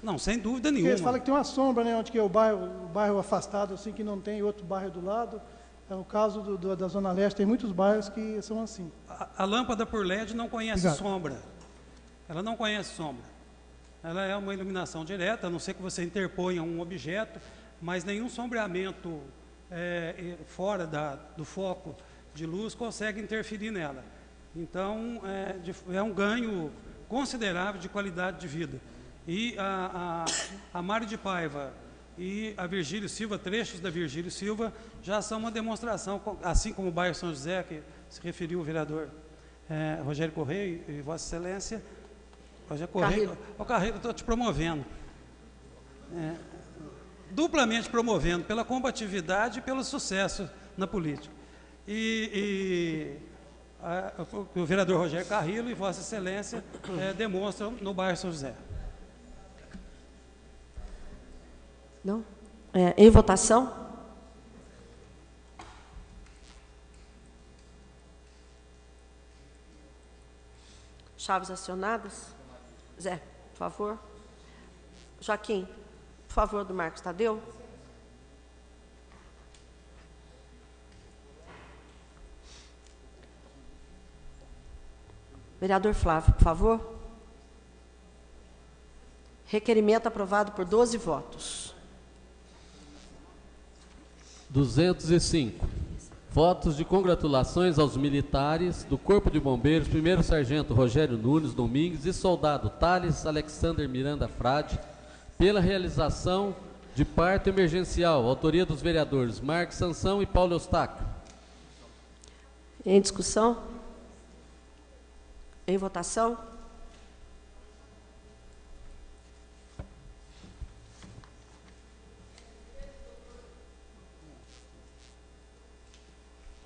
Não, sem dúvida Porque nenhuma. eles falam que tem uma sombra, né, onde que é o bairro afastado, assim, que não tem outro bairro do lado. É o caso da Zona Leste, tem muitos bairros que são assim. A lâmpada por LED não conhece sombra. Ela não conhece sombra. Ela é uma iluminação direta, a não ser que você interponha um objeto, mas nenhum sombreamento fora do foco de luz consegue interferir nela. Então, é um ganho considerável de qualidade de vida. E a Mário de Paiva e a Virgílio Silva, trechos da Virgílio Silva, já são uma demonstração, assim como o bairro São José, que se referiu o vereador Rogério Correia e Vossa Excelência. Rogério Correia, Carreiro, estou te promovendo. Duplamente promovendo, pela combatividade e pelo sucesso na política. O vereador Rogério Carrillo e Vossa Excelência demonstram no bairro São José. Não? Em votação? Chaves acionadas? Zé, por favor. Joaquim, por favor, do Marcos Tadeu. Vereador Flávio, por favor. Requerimento aprovado por 12 votos. 205. Votos de congratulações aos militares do Corpo de Bombeiros, 1º Sargento Rogério Nunes Domingues e Soldado Thales Alexander Miranda Frade, pela realização de parto emergencial, autoria dos vereadores Marcos Sansão e Paulo Eustáquio. Em discussão? Em votação?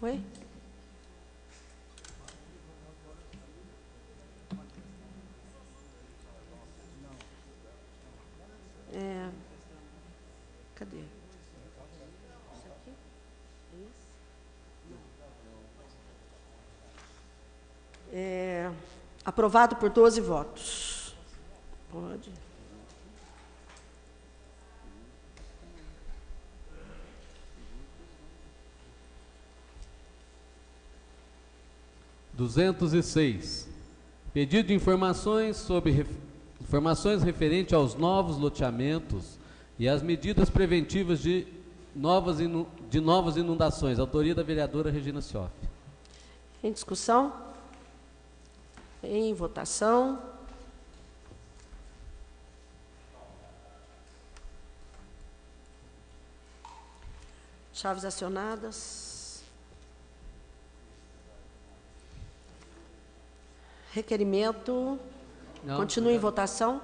Oi? Cadê? Isso aqui? É isso? Aprovado por 12 votos. Pode. Pedido de informações referente aos novos loteamentos e às medidas preventivas de novas inundações. Autoria da vereadora Regina Cioff. Em discussão? Em votação? Chaves acionadas. Requerimento. Não, continua em votação.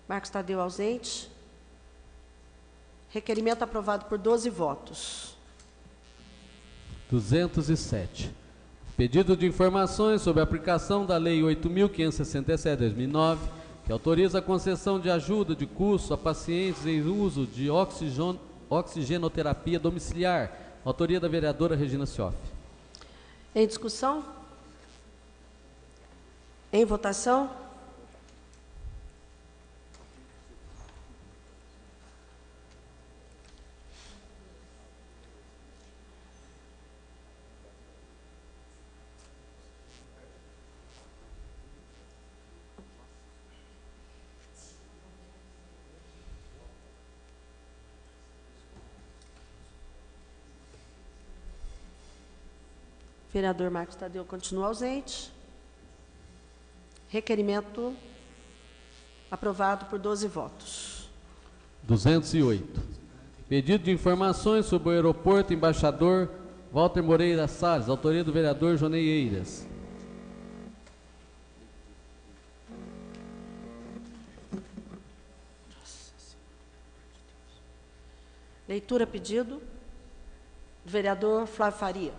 Marcos Tadeu ausente. Requerimento aprovado por 12 votos. 207. Pedido de informações sobre a aplicação da Lei 8.567/2009, que autoriza a concessão de ajuda de custo a pacientes em uso de oxigenoterapia domiciliar. Autoria da vereadora Regina Cioff. Em discussão? Em votação? Vereador Marcos Tadeu continua ausente. Requerimento aprovado por 12 votos. 208. Pedido de informações sobre o aeroporto Embaixador Walter Moreira Salles, autoria do vereador Jonei Eiras. Leitura pedido do vereador Flávio Faria.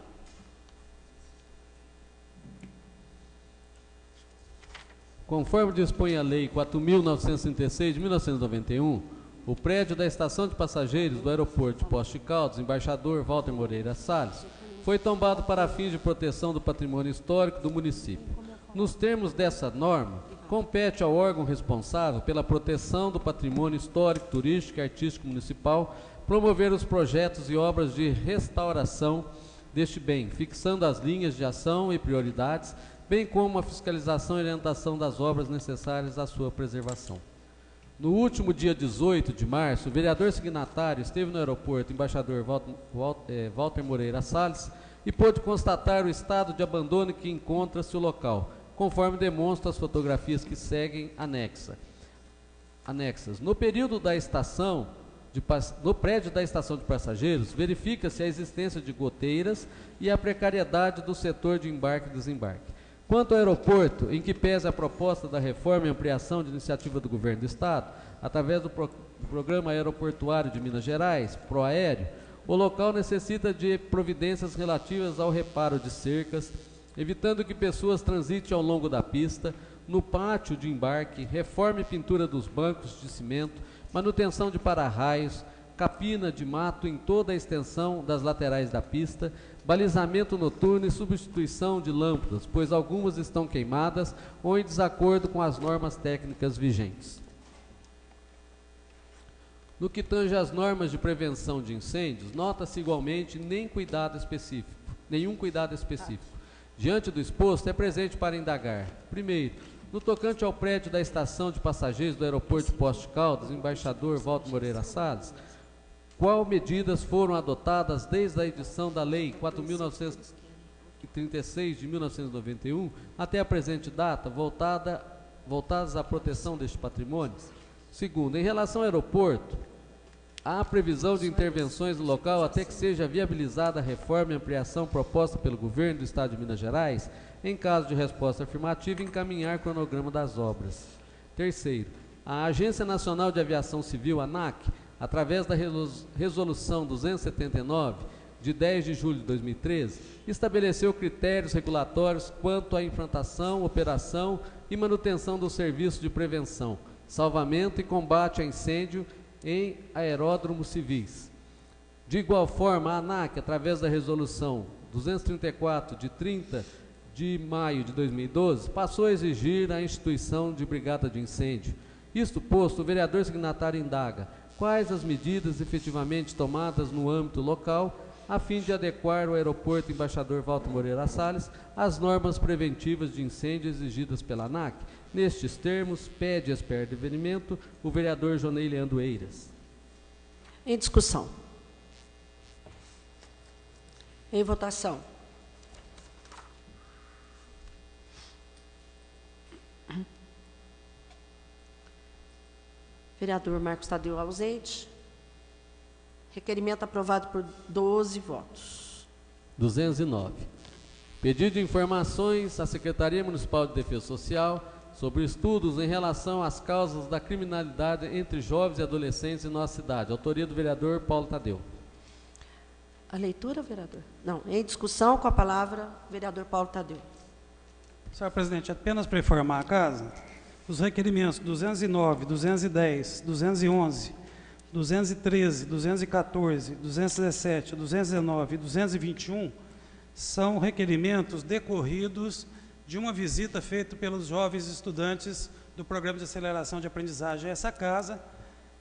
Conforme dispõe a Lei 4.936 de 1991, o prédio da estação de passageiros do aeroporto de Poços de Caldas, embaixador Walter Moreira Salles, foi tombado para fins de proteção do patrimônio histórico do município. Nos termos dessa norma, compete ao órgão responsável pela proteção do patrimônio histórico, turístico e artístico municipal promover os projetos e obras de restauração deste bem, fixando as linhas de ação e prioridades, bem como a fiscalização e orientação das obras necessárias à sua preservação. No último dia 18 de março, o vereador signatário esteve no aeroporto embaixador Walter Moreira Salles e pôde constatar o estado de abandono que encontra-se o local, conforme demonstram as fotografias que seguem anexas. No período da estação, no prédio da estação de passageiros, verifica-se a existência de goteiras e a precariedade do setor de embarque e desembarque. Quanto ao aeroporto, em que pese a proposta da reforma e ampliação de iniciativa do Governo do Estado, através do Programa Aeroportuário de Minas Gerais, ProAéreo, o local necessita de providências relativas ao reparo de cercas, evitando que pessoas transitem ao longo da pista, no pátio de embarque, reforma e pintura dos bancos de cimento, manutenção de para-raios, capina de mato em toda a extensão das laterais da pista, balizamento noturno e substituição de lâmpadas, pois algumas estão queimadas ou em desacordo com as normas técnicas vigentes. No que tange às normas de prevenção de incêndios, nota-se igualmente nenhum cuidado específico. Diante do exposto, é presente para indagar. Primeiro, no tocante ao prédio da estação de passageiros do aeroporto de Poços de Caldas, embaixador Walter Moreira Salles, qual medidas foram adotadas desde a edição da Lei 4.936 de 1991 até a presente data, voltadas à proteção deste patrimônio? Segundo, em relação ao aeroporto, há previsão de intervenções no local até que seja viabilizada a reforma e ampliação proposta pelo Governo do Estado de Minas Gerais, em caso de resposta afirmativa, encaminhar cronograma das obras. Terceiro, a Agência Nacional de Aviação Civil, ANAC, através da Resolução 279, de 10 de julho de 2013, estabeleceu critérios regulatórios quanto à implantação, operação e manutenção do serviço de prevenção, salvamento e combate a incêndio em aeródromos civis. De igual forma, a ANAC, através da Resolução 234, de 30 de maio de 2012, passou a exigir a instituição de brigada de incêndio. Isto posto, o vereador signatário indaga quais as medidas efetivamente tomadas no âmbito local a fim de adequar o aeroporto embaixador Walter Moreira Salles às normas preventivas de incêndio exigidas pela ANAC. Nestes termos, pede esperdevenimento o vereador Jonei Leandro Eiras. Em discussão. Em votação. Vereador Marcos Tadeu ausente. Requerimento aprovado por 12 votos. 209. Pedido de informações à Secretaria Municipal de Defesa Social sobre estudos em relação às causas da criminalidade entre jovens e adolescentes em nossa cidade. Autoria do vereador Paulo Tadeu. A leitura, vereador? Não. Em discussão, com a palavra, vereador Paulo Tadeu. Senhor presidente, apenas para informar a casa, os requerimentos 209, 210, 211, 213, 214, 217, 219 e 221 são requerimentos decorridos de uma visita feita pelos jovens estudantes do Programa de Aceleração de Aprendizagem a essa casa,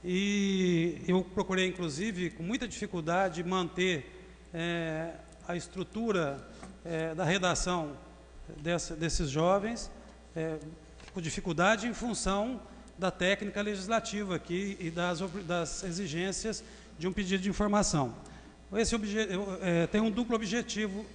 e eu procurei, inclusive, com muita dificuldade, manter a estrutura da redação desses jovens, com dificuldade em função da técnica legislativa aqui e das exigências de um pedido de informação. Tem um duplo objetivo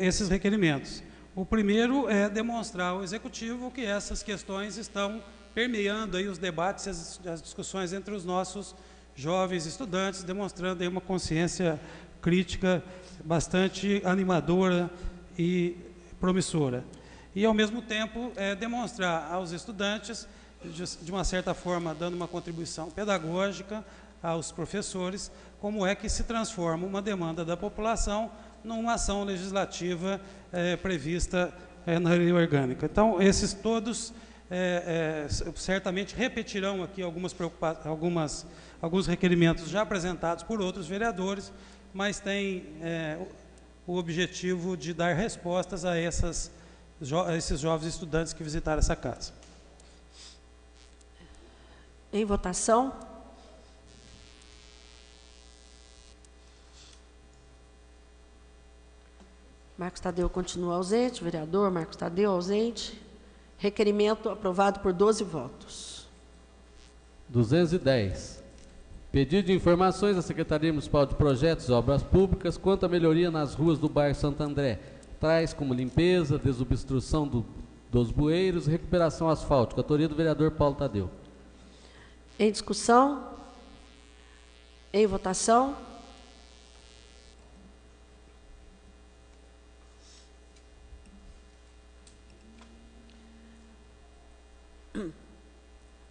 esses requerimentos. O primeiro é demonstrar ao Executivo que essas questões estão permeando aí os debates e as discussões entre os nossos jovens estudantes, demonstrando aí uma consciência crítica bastante animadora e promissora. E, ao mesmo tempo, demonstrar aos estudantes, de uma certa forma, dando uma contribuição pedagógica aos professores, como é que se transforma uma demanda da população numa ação legislativa prevista na lei orgânica. Então, esses todos certamente repetirão aqui alguns requerimentos já apresentados por outros vereadores, mas tem o objetivo de dar respostas a esses jovens estudantes que visitaram essa casa. Em votação. Marcos Tadeu continua ausente. Vereador Marcos Tadeu ausente. Requerimento aprovado por 12 votos. 210. Pedido de informações à Secretaria Municipal de Projetos e Obras Públicas quanto à melhoria nas ruas do bairro Santo André, tais como limpeza, desobstrução dos bueiros e recuperação asfáltica. Autoria do vereador Paulo Tadeu. Em discussão. Em votação.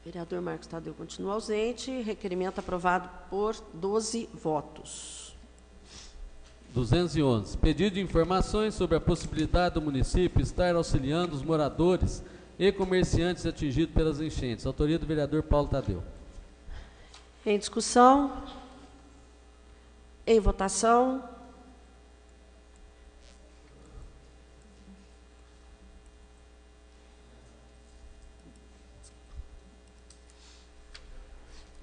Vereador Marcos Tadeu continua ausente. Requerimento aprovado por 12 votos. 211. Pedido de informações sobre a possibilidade do município estar auxiliando os moradores e comerciantes atingidos pelas enchentes. Autoria do vereador Paulo Tadeu. Em discussão. Em votação.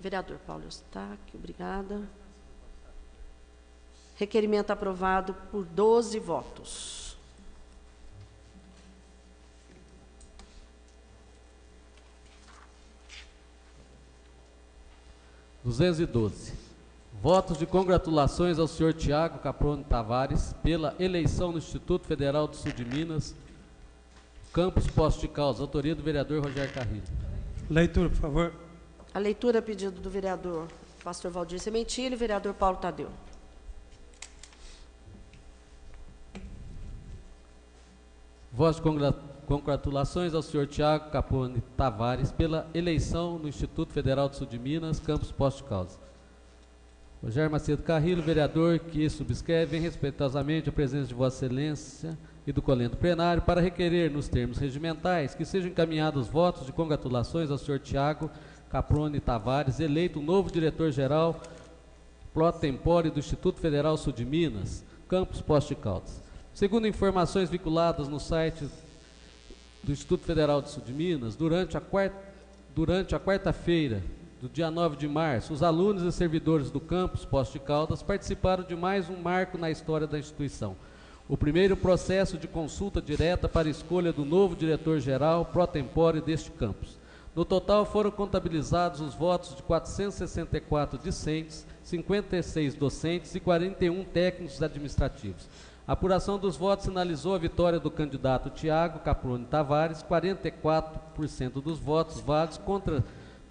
Vereador Paulo Eustáquio, obrigada. Requerimento aprovado por 12 votos. Votos de congratulações ao senhor Tiago Caprone Tavares pela eleição no Instituto Federal do Sul de Minas, Campus Poços de Caldas. Autoria do vereador Rogério Carrilho. Leitura, por favor. A leitura a pedido do vereador pastor Valdir Sementilho e vereador Paulo Tadeu. Votos de congratulações ao senhor Tiago Caprone Tavares pela eleição no Instituto Federal do Sul de Minas, Campus Poços de Caldas. Rogério Macedo Carrilho, vereador que subscreve vem respeitosamente a presença de Vossa Excelência e do colento plenário para requerer, nos termos regimentais, que sejam encaminhados votos de congratulações ao senhor Tiago Caprone Tavares, eleito novo diretor-geral pro tempore do Instituto Federal Sul de Minas, Campus Poços de Caldas. Segundo informações vinculadas no site do Instituto Federal do Sul de Minas, durante a quarta-feira, do dia 9 de março, os alunos e servidores do Campus Poços de Caldas participaram de mais um marco na história da instituição. O primeiro processo de consulta direta para a escolha do novo diretor-geral pro tempore deste campus. No total foram contabilizados os votos de 464 discentes, 56 docentes e 41 técnicos administrativos. A apuração dos votos sinalizou a vitória do candidato Tiago Caprone Tavares, 44% dos votos válidos contra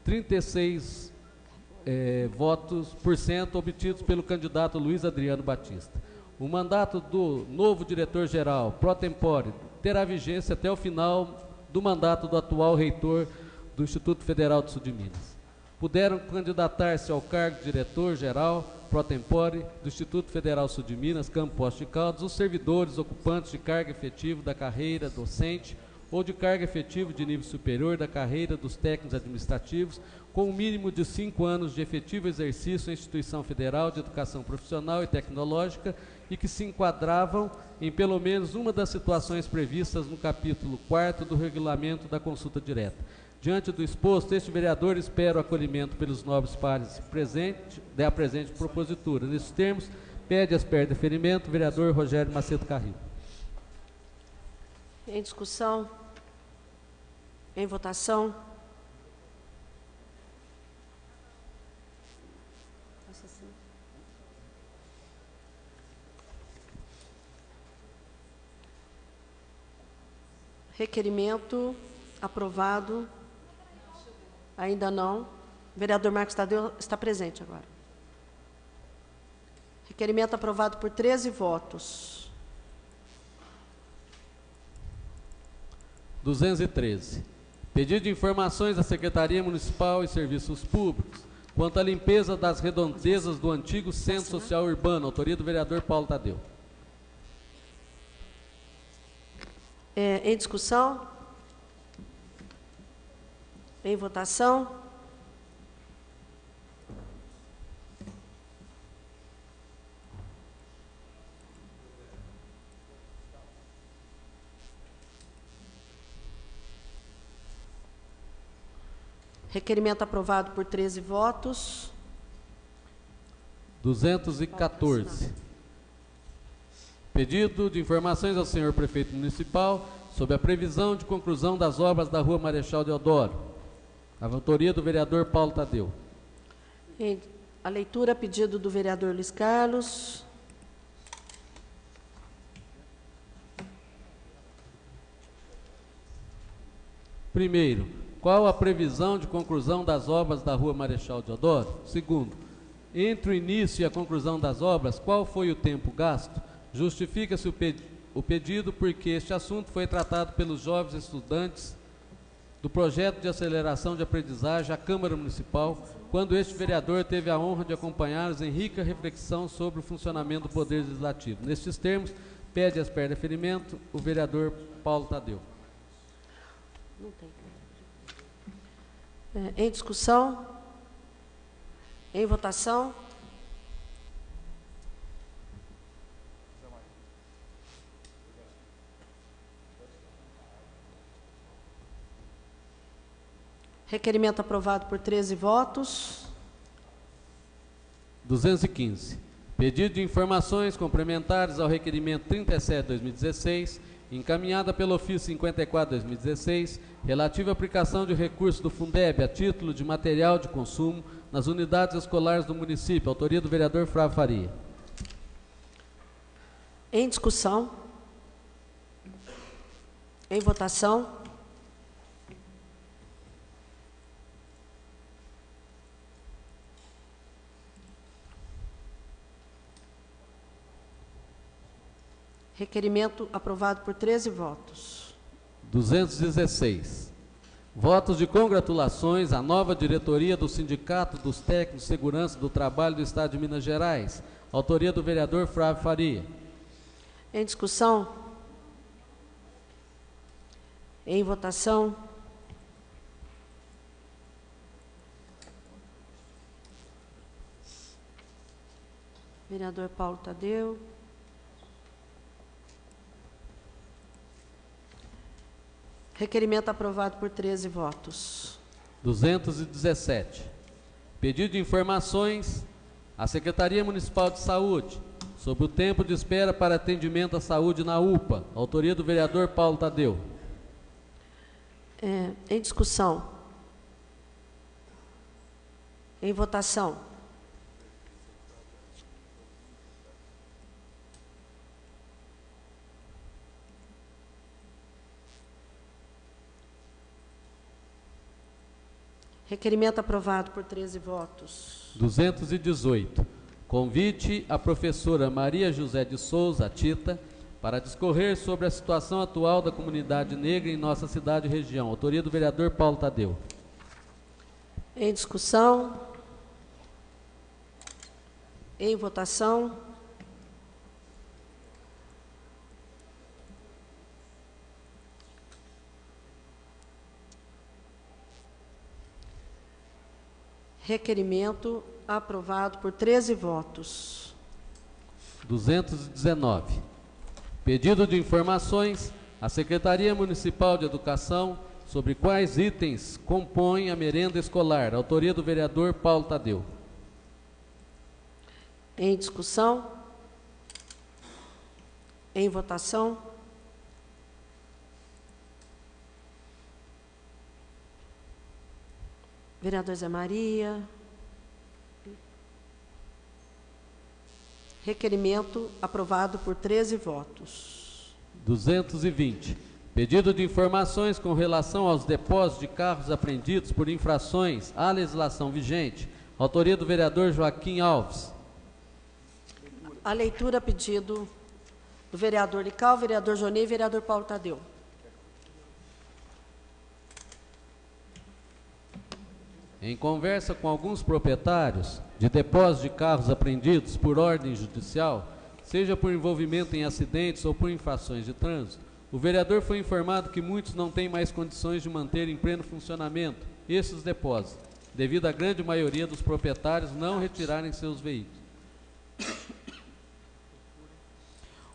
36% obtidos pelo candidato Luiz Adriano Batista. O mandato do novo diretor-geral pro tempore terá vigência até o final do mandato do atual reitor do Instituto Federal do Sul de Minas. Puderam candidatar-se ao cargo de diretor-geral pro tempore do Instituto Federal Sul de Minas, Campus Poços de Caldas, os servidores ocupantes de cargo efetivo da carreira docente ou de cargo efetivo de nível superior da carreira dos técnicos administrativos, com um mínimo de 5 anos de efetivo exercício em instituição federal de educação profissional e tecnológica e que se enquadravam em pelo menos uma das situações previstas no capítulo 4º do regulamento da consulta direta. Diante do exposto, este vereador espera o acolhimento pelos nobres pares da presente propositura. Nesses termos, pede as per deferimento o vereador Rogério Macedo Carrilho. Em discussão, em votação. Requerimento aprovado. Ainda não. O vereador Marcos Tadeu está presente agora. Requerimento aprovado por 13 votos. 213. Pedido de informações à Secretaria Municipal e Serviços Públicos quanto à limpeza das redondezas do antigo Centro Social Urbano. Autoria do vereador Paulo Tadeu. Em discussão? Em votação. Requerimento aprovado por 13 votos. 214. Pedido de informações ao senhor prefeito municipal sobre a previsão de conclusão das obras da Rua Marechal Deodoro. A autoria do vereador Paulo Tadeu. A leitura, pedido do vereador Luiz Carlos. Primeiro, qual a previsão de conclusão das obras da Rua Marechal Deodoro? Segundo, entre o início e a conclusão das obras, qual foi o tempo gasto? Justifica-se o pedido porque este assunto foi tratado pelos jovens estudantes do projeto de aceleração de aprendizagem à Câmara Municipal, quando este vereador teve a honra de acompanhá-los em rica reflexão sobre o funcionamento do Poder Legislativo. Nestes termos, pede as per deferimento o vereador Paulo Tadeu. Não tem. Em discussão? Em votação? Requerimento aprovado por 13 votos. 215. Pedido de informações complementares ao requerimento 37/2016, encaminhada pelo ofício 54/2016, relativo à aplicação de recursos do Fundeb a título de material de consumo nas unidades escolares do município. Autoria do vereador Flávio Faria. Em discussão? Em votação? Requerimento aprovado por 13 votos. 216. Votos de congratulações à nova diretoria do Sindicato dos Técnicos de Segurança do Trabalho do Estado de Minas Gerais. Autoria do vereador Flávio Faria. Em discussão? Em votação? Vereador Paulo Tadeu. Requerimento aprovado por 13 votos. 217. Pedido de informações à Secretaria Municipal de Saúde sobre o tempo de espera para atendimento à saúde na UPA. Autoria do vereador Paulo Tadeu. Em discussão. Em votação. Requerimento aprovado por 13 votos. 218. Convite à professora Maria José de Souza, Tita, para discorrer sobre a situação atual da comunidade negra em nossa cidade e região. Autoria do vereador Paulo Tadeu. Em discussão. Em votação. Requerimento aprovado por 13 votos. 219. Pedido de informações à Secretaria Municipal de Educação sobre quais itens compõem a merenda escolar. Autoria do vereador Paulo Tadeu. Em discussão. Em votação. Vereador Zé Maria. Requerimento aprovado por 13 votos. 220. Pedido de informações com relação aos depósitos de carros apreendidos por infrações à legislação vigente. Autoria do vereador Joaquim Alves. A leitura, pedido do vereador Lical, vereador Jonei e vereador Paulo Tadeu. Em conversa com alguns proprietários de depósitos de carros apreendidos por ordem judicial, seja por envolvimento em acidentes ou por infrações de trânsito, O vereador foi informado que muitos não têm mais condições de manter em pleno funcionamento esses depósitos, devido à grande maioria dos proprietários não retirarem seus veículos.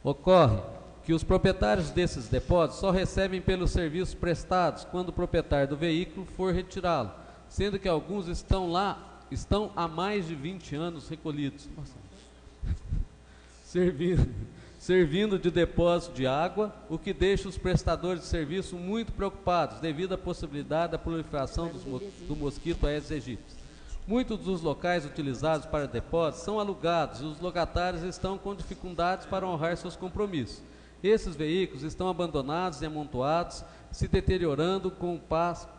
Ocorre que os proprietários desses depósitos só recebem pelos serviços prestados quando o proprietário do veículo for retirá-lo, sendo que alguns estão há mais de 20 anos recolhidos. Nossa. Servindo de depósito de água, o que deixa os prestadores de serviço muito preocupados devido à possibilidade da proliferação do mosquito Aedes aegypti. Muitos dos locais utilizados para depósitos são alugados e os locatários estão com dificuldades para honrar seus compromissos. Esses veículos estão abandonados e amontoados, se deteriorando com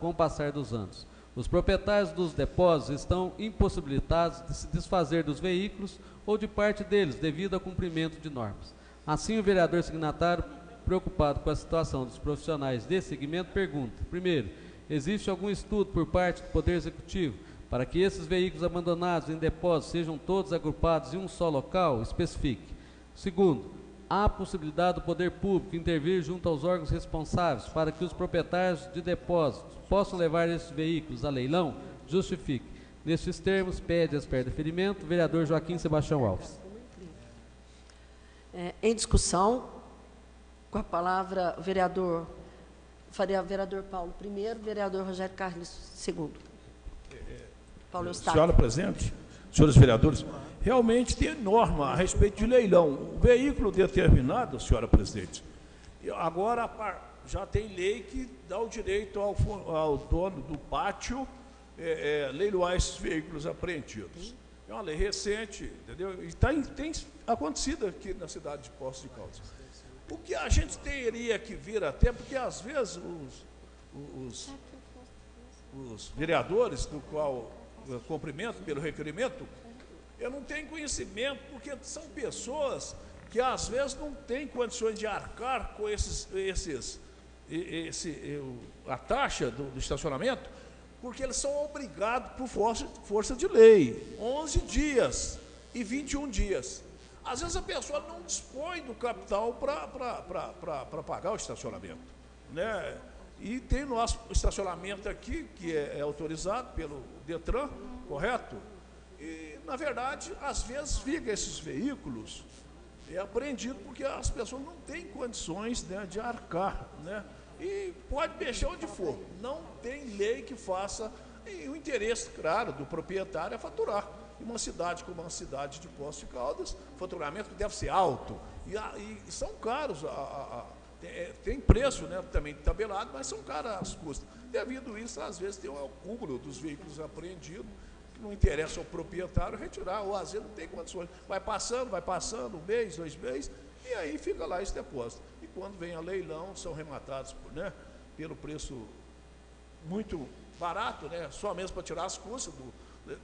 o passar dos anos. Os proprietários dos depósitos estão impossibilitados de se desfazer dos veículos ou de parte deles devido ao cumprimento de normas. Assim, o vereador signatário, preocupado com a situação dos profissionais desse segmento, pergunta: primeiro, existe algum estudo por parte do Poder Executivo para que esses veículos abandonados em depósitos sejam todos agrupados em um só local? Especifique. Segundo, há a possibilidade do Poder Público intervir junto aos órgãos responsáveis para que os proprietários de depósitos possam levar esses veículos a leilão? Justifique. Nestes termos, pede as perdas de ferimento, vereador Joaquim Sebastião Alves. Em discussão, com a palavra, vereador Paulo I, vereador Rogério Carlos II. Paulo Eustáquio. Senhora presidente, senhores vereadores, realmente tem norma a respeito de leilão. O veículo determinado, senhora presidente, agora já tem lei que dá o direito ao dono do pátio leiloar esses veículos apreendidos. É uma lei recente, entendeu? E tem acontecido aqui na cidade de Poços de Caldas. O que a gente teria que vir até, porque às vezes os vereadores, do qual eu cumprimento pelo requerimento, eu não tenho conhecimento, porque são pessoas que às vezes não têm condições de arcar com a taxa do estacionamento, porque eles são obrigados por força de lei, 11 dias e 21 dias. Às vezes a pessoa não dispõe do capital para pagar o estacionamento, né? E tem o nosso estacionamento aqui, que é autorizado pelo Detran, correto? E, na verdade, às vezes fica esses veículos apreendidos porque as pessoas não têm condições, né, de arcar, né? E pode mexer onde for, não tem lei que faça, e o interesse, claro, do proprietário é faturar. Em uma cidade como a cidade de Poços de Caldas, o faturamento deve ser alto, e são caros, tem preço, né, também tabelado, mas são caras as custas. Devido a isso, às vezes tem um acúmulo dos veículos apreendidos, que não interessa ao proprietário retirar, ou às vezes não tem condições. Vai passando, um mês, 2 meses, e aí fica lá esse depósito. E quando vem a leilão, são rematados pelo preço muito barato, né, só mesmo para tirar as custas do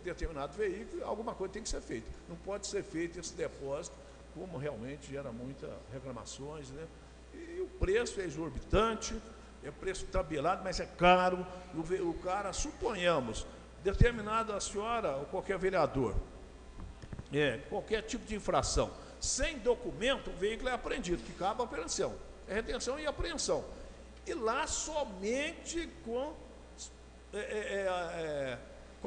determinado veículo. Alguma coisa tem que ser feita. Não pode ser feito esse depósito, como realmente gera muitas reclamações, né? E o preço é exorbitante, é preço tabelado, mas é caro. O cara, suponhamos, determinada senhora ou qualquer vereador, qualquer tipo de infração, sem documento, o veículo é apreendido, que cabe a apreensão. É retenção e apreensão. E lá somente com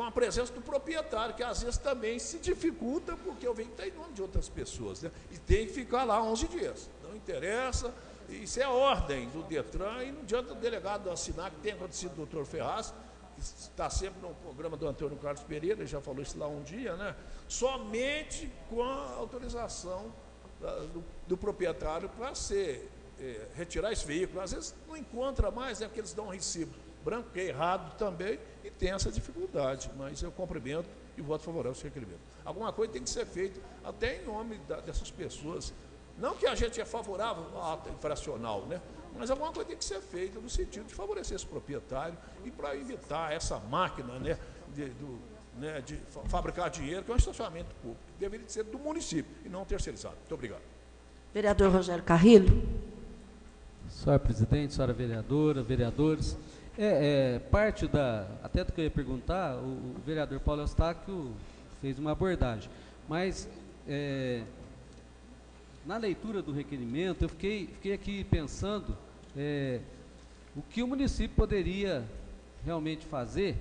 a presença do proprietário, que às vezes também se dificulta, porque o veículo está em nome de outras pessoas, né? E tem que ficar lá 11 dias. Não interessa, isso é a ordem do Detran, e não adianta o delegado assinar, que tem acontecido o doutor Ferraz, que está sempre no programa do Antônio Carlos Pereira, ele já falou isso lá um dia, né? Somente com a autorização do proprietário para retirar esse veículo. Às vezes não encontra mais, né, porque eles dão um recibo branco, que é errado também, e tem essa dificuldade, mas eu cumprimento e voto favorável ao seu requerimento. Alguma coisa tem que ser feita, até em nome dessas pessoas. Não que a gente é favorável à ata infracional, né? Mas alguma coisa tem que ser feita no sentido de favorecer esse proprietário e para evitar essa máquina, né, de fabricar dinheiro, que é um estacionamento público, que deveria ser do município e não terceirizado. Muito obrigado. Vereador Rogério Carrillo. Senhora presidente, senhora vereadora, vereadores, parte até do que eu ia perguntar, o vereador Paulo Eustáquio fez uma abordagem, mas na leitura do requerimento eu fiquei aqui pensando o que o município poderia realmente fazer,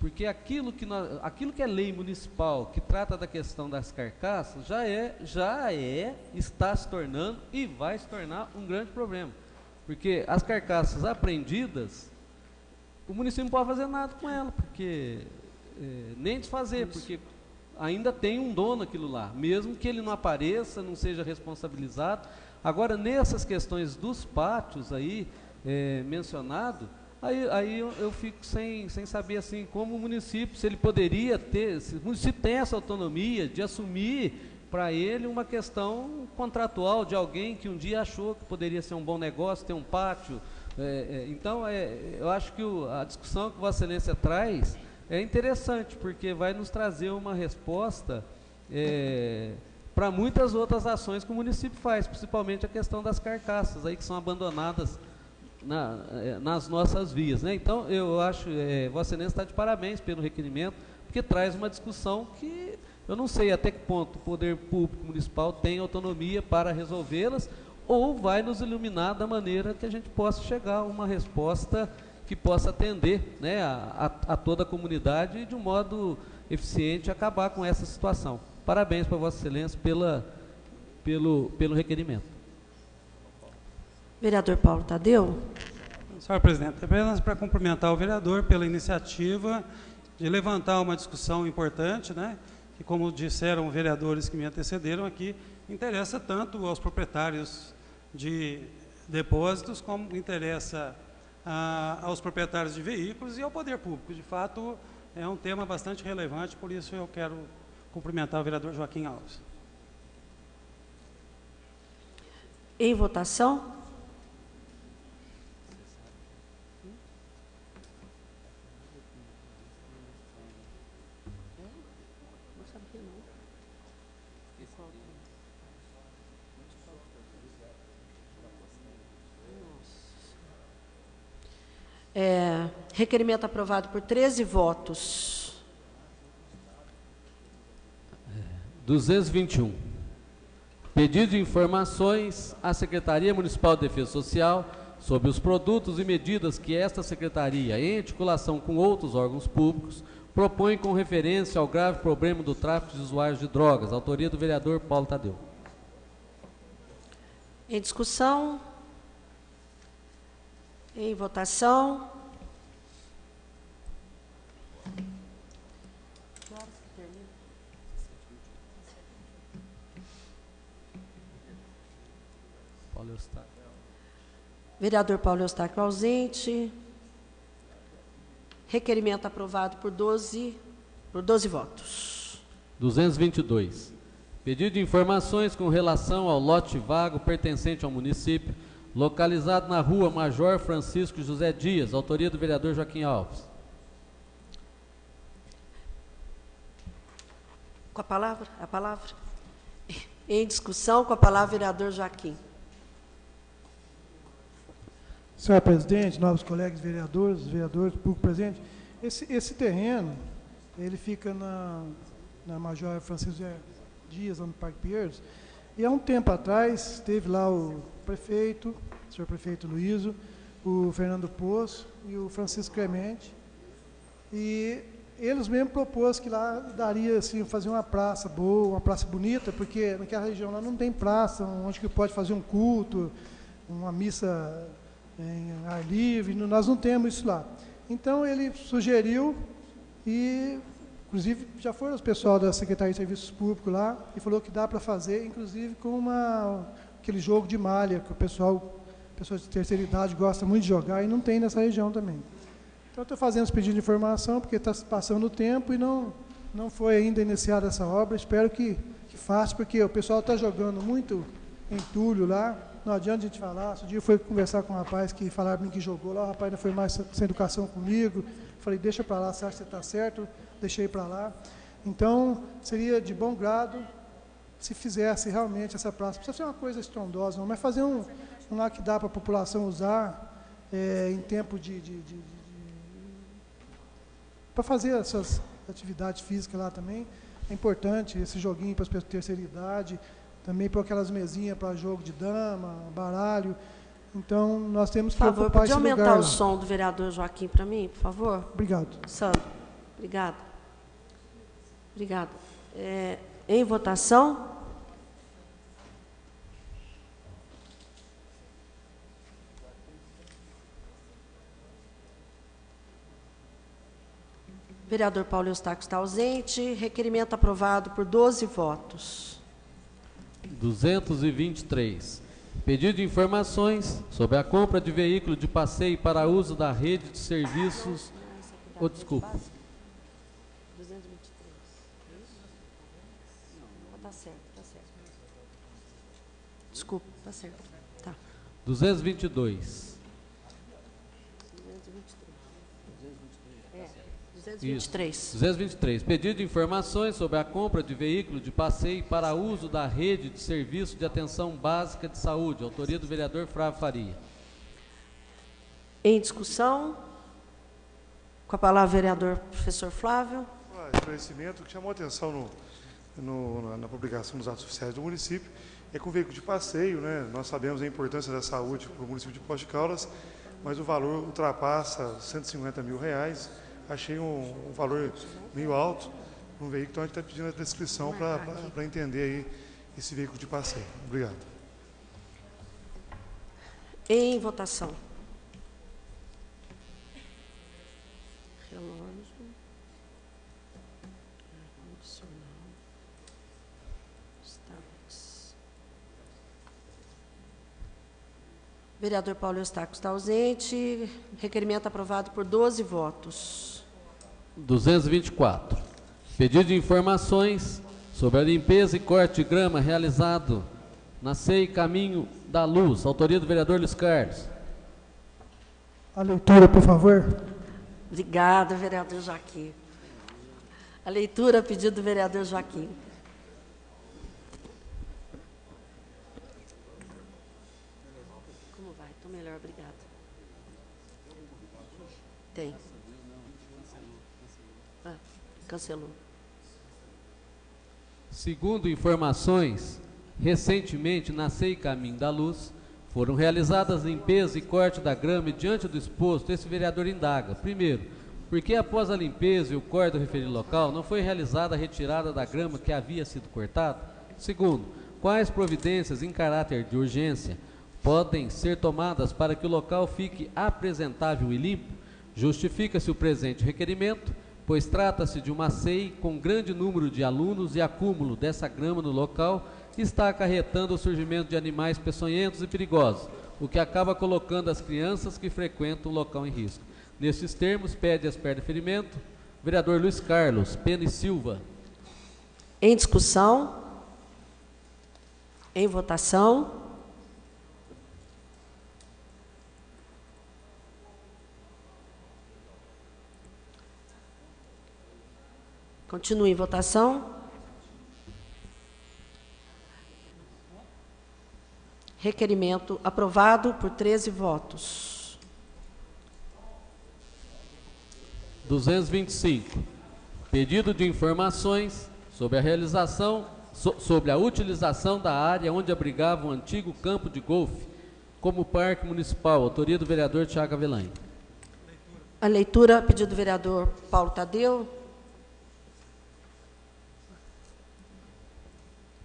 porque aquilo que é lei municipal, que trata da questão das carcaças, está se tornando e vai se tornar um grande problema. Porque as carcaças apreendidas, o município não pode fazer nada com ela, porque nem desfazer, porque ainda tem um dono aquilo lá, mesmo que ele não apareça, não seja responsabilizado. Agora, nessas questões dos pátios aí, mencionado, aí eu fico sem saber assim, como o município, se ele poderia ter, se o município tem essa autonomia de assumir para ele uma questão contratual de alguém que um dia achou que poderia ser um bom negócio, ter um pátio. Então, eu acho que a discussão que Vossa Excelência traz é interessante, porque vai nos trazer uma resposta para muitas outras ações que o município faz, principalmente a questão das carcaças aí que são abandonadas nas nossas vias, né? Então, eu acho, Vossa Excelência está de parabéns pelo requerimento, porque traz uma discussão que eu não sei até que ponto o poder público municipal tem autonomia para resolvê-las, ou vai nos iluminar da maneira que a gente possa chegar a uma resposta que possa atender, né, a toda a comunidade e de um modo eficiente acabar com essa situação. Parabéns para Vossa Excelência pelo requerimento. Vereador Paulo Tadeu. Senhor presidente, apenas para cumprimentar o vereador pela iniciativa de levantar uma discussão importante, né, que, como disseram vereadores que me antecederam aqui, interessa tanto aos proprietários de depósitos, como interessa aos proprietários de veículos e ao poder público. De fato, é um tema bastante relevante, por isso eu quero cumprimentar o vereador Joaquim Alves. Em votação. Requerimento aprovado por 13 votos. 221. Pedido de informações à Secretaria Municipal de Defesa Social sobre os produtos e medidas que esta Secretaria, em articulação com outros órgãos públicos, propõe com referência ao grave problema do tráfico de usuários de drogas. Autoria do vereador Paulo Tadeu. Em discussão. Em votação. Vereador Paulo Eustáquio ausente. Requerimento aprovado por 12 votos. 222. Pedido de informações com relação ao lote vago pertencente ao município, localizado na rua Major Francisco José Dias, autoria do vereador Joaquim Alves. Com a palavra. Em discussão, com a palavra, vereador Joaquim. Senhor presidente, novos colegas vereadores, público presente, esse terreno, ele fica na Major Francisco José Dias, lá no Parque Pinheiros, e há um tempo atrás, esteve lá o prefeito, o senhor prefeito Luísio, o Fernando Poço e o Francisco Clemente, e eles mesmos propôs que lá daria, assim, fazer uma praça boa, uma praça bonita, porque naquela região lá não tem praça, onde que pode fazer um culto, uma missa em ar livre, nós não temos isso lá. Então, ele sugeriu, e inclusive já foram os pessoal da Secretaria de Serviços Públicos lá, e falou que dá para fazer, inclusive com aquele jogo de malha, que pessoas de terceira idade gosta muito de jogar, e não tem nessa região também. Então, estou fazendo esse pedido de informação, porque está passando o tempo e não foi ainda iniciada essa obra. Espero que faça, porque o pessoal está jogando muito entulho lá. Não adianta a gente falar. Outro dia eu fui conversar com um rapaz que falaram para mim que jogou lá, o rapaz ainda foi mais sem educação comigo. Falei, deixa para lá, você acha que você está certo? Deixei para lá. Então, seria de bom grado se fizesse realmente essa praça. Não precisa ser uma coisa estrondosa, não, mas fazer um lá que dá para a população usar em tempo para fazer essas atividades físicas lá também. É importante esse joguinho para as pessoas de terceira idade, também para aquelas mesinhas para jogo de dama, baralho. Então, nós temos que Por favor, ocupar podia esse aumentar lugar o lá. som do vereador Joaquim para mim, por favor? Obrigado. Sandro, obrigada. Obrigada. Em votação. Vereador Paulo Eustáquio está ausente. Requerimento aprovado por 12 votos. 223. Pedido de informações sobre a compra de veículo de passeio para uso da rede de serviços. Desculpa. 223. Está certo, está certo. Desculpa, está certo. Tá. 222. 223. 223. Pedido de informações sobre a compra de veículo de passeio para uso da rede de serviço de atenção básica de saúde. Autoria do vereador Flávio Faria. Em discussão. Com a palavra, vereador professor Flávio. Esclarecimento que chamou a atenção na publicação dos atos oficiais do município é com o veículo de passeio, né? Nós sabemos a importância da saúde para o município de Poços de Caldas, mas o valor ultrapassa R$150 mil. Achei um valor meio alto no veículo, então a gente está pedindo a descrição para entender aí esse veículo de passeio. Obrigado. Em votação. Relógio. Vereador Paulo Eustáquio está ausente. Requerimento aprovado por 12 votos. 224. Pedido de informações sobre a limpeza e corte de grama realizado na CEI Caminho da Luz. Autoria do vereador Luiz Carlos. A leitura, por favor. Obrigada, vereador Joaquim. A leitura, pedido do vereador Joaquim. Como vai? Estou melhor, obrigada. Tem. Cancelou. Segundo informações, recentemente na CEI Caminho da Luz, foram realizadas limpeza e corte da grama e diante do exposto, esse vereador indaga. Primeiro, por que após a limpeza e o corte do referido local, não foi realizada a retirada da grama que havia sido cortada? Segundo, quais providências em caráter de urgência podem ser tomadas para que o local fique apresentável e limpo? Justifica-se o presente requerimento, pois trata-se de uma CEI com grande número de alunos e acúmulo dessa grama no local está acarretando o surgimento de animais peçonhentos e perigosos, o que acaba colocando as crianças que frequentam o local em risco. Nestes termos, pede as per deferimento, vereador Luiz Carlos Pena e Silva. Em discussão. Em votação. Continue em votação. Requerimento aprovado por 13 votos. 225. Pedido de informações sobre a realização, sobre a utilização da área onde abrigava o antigo campo de golfe como parque municipal. Autoria do vereador Tiago Avelange. A leitura, pedido do vereador Paulo Tadeu.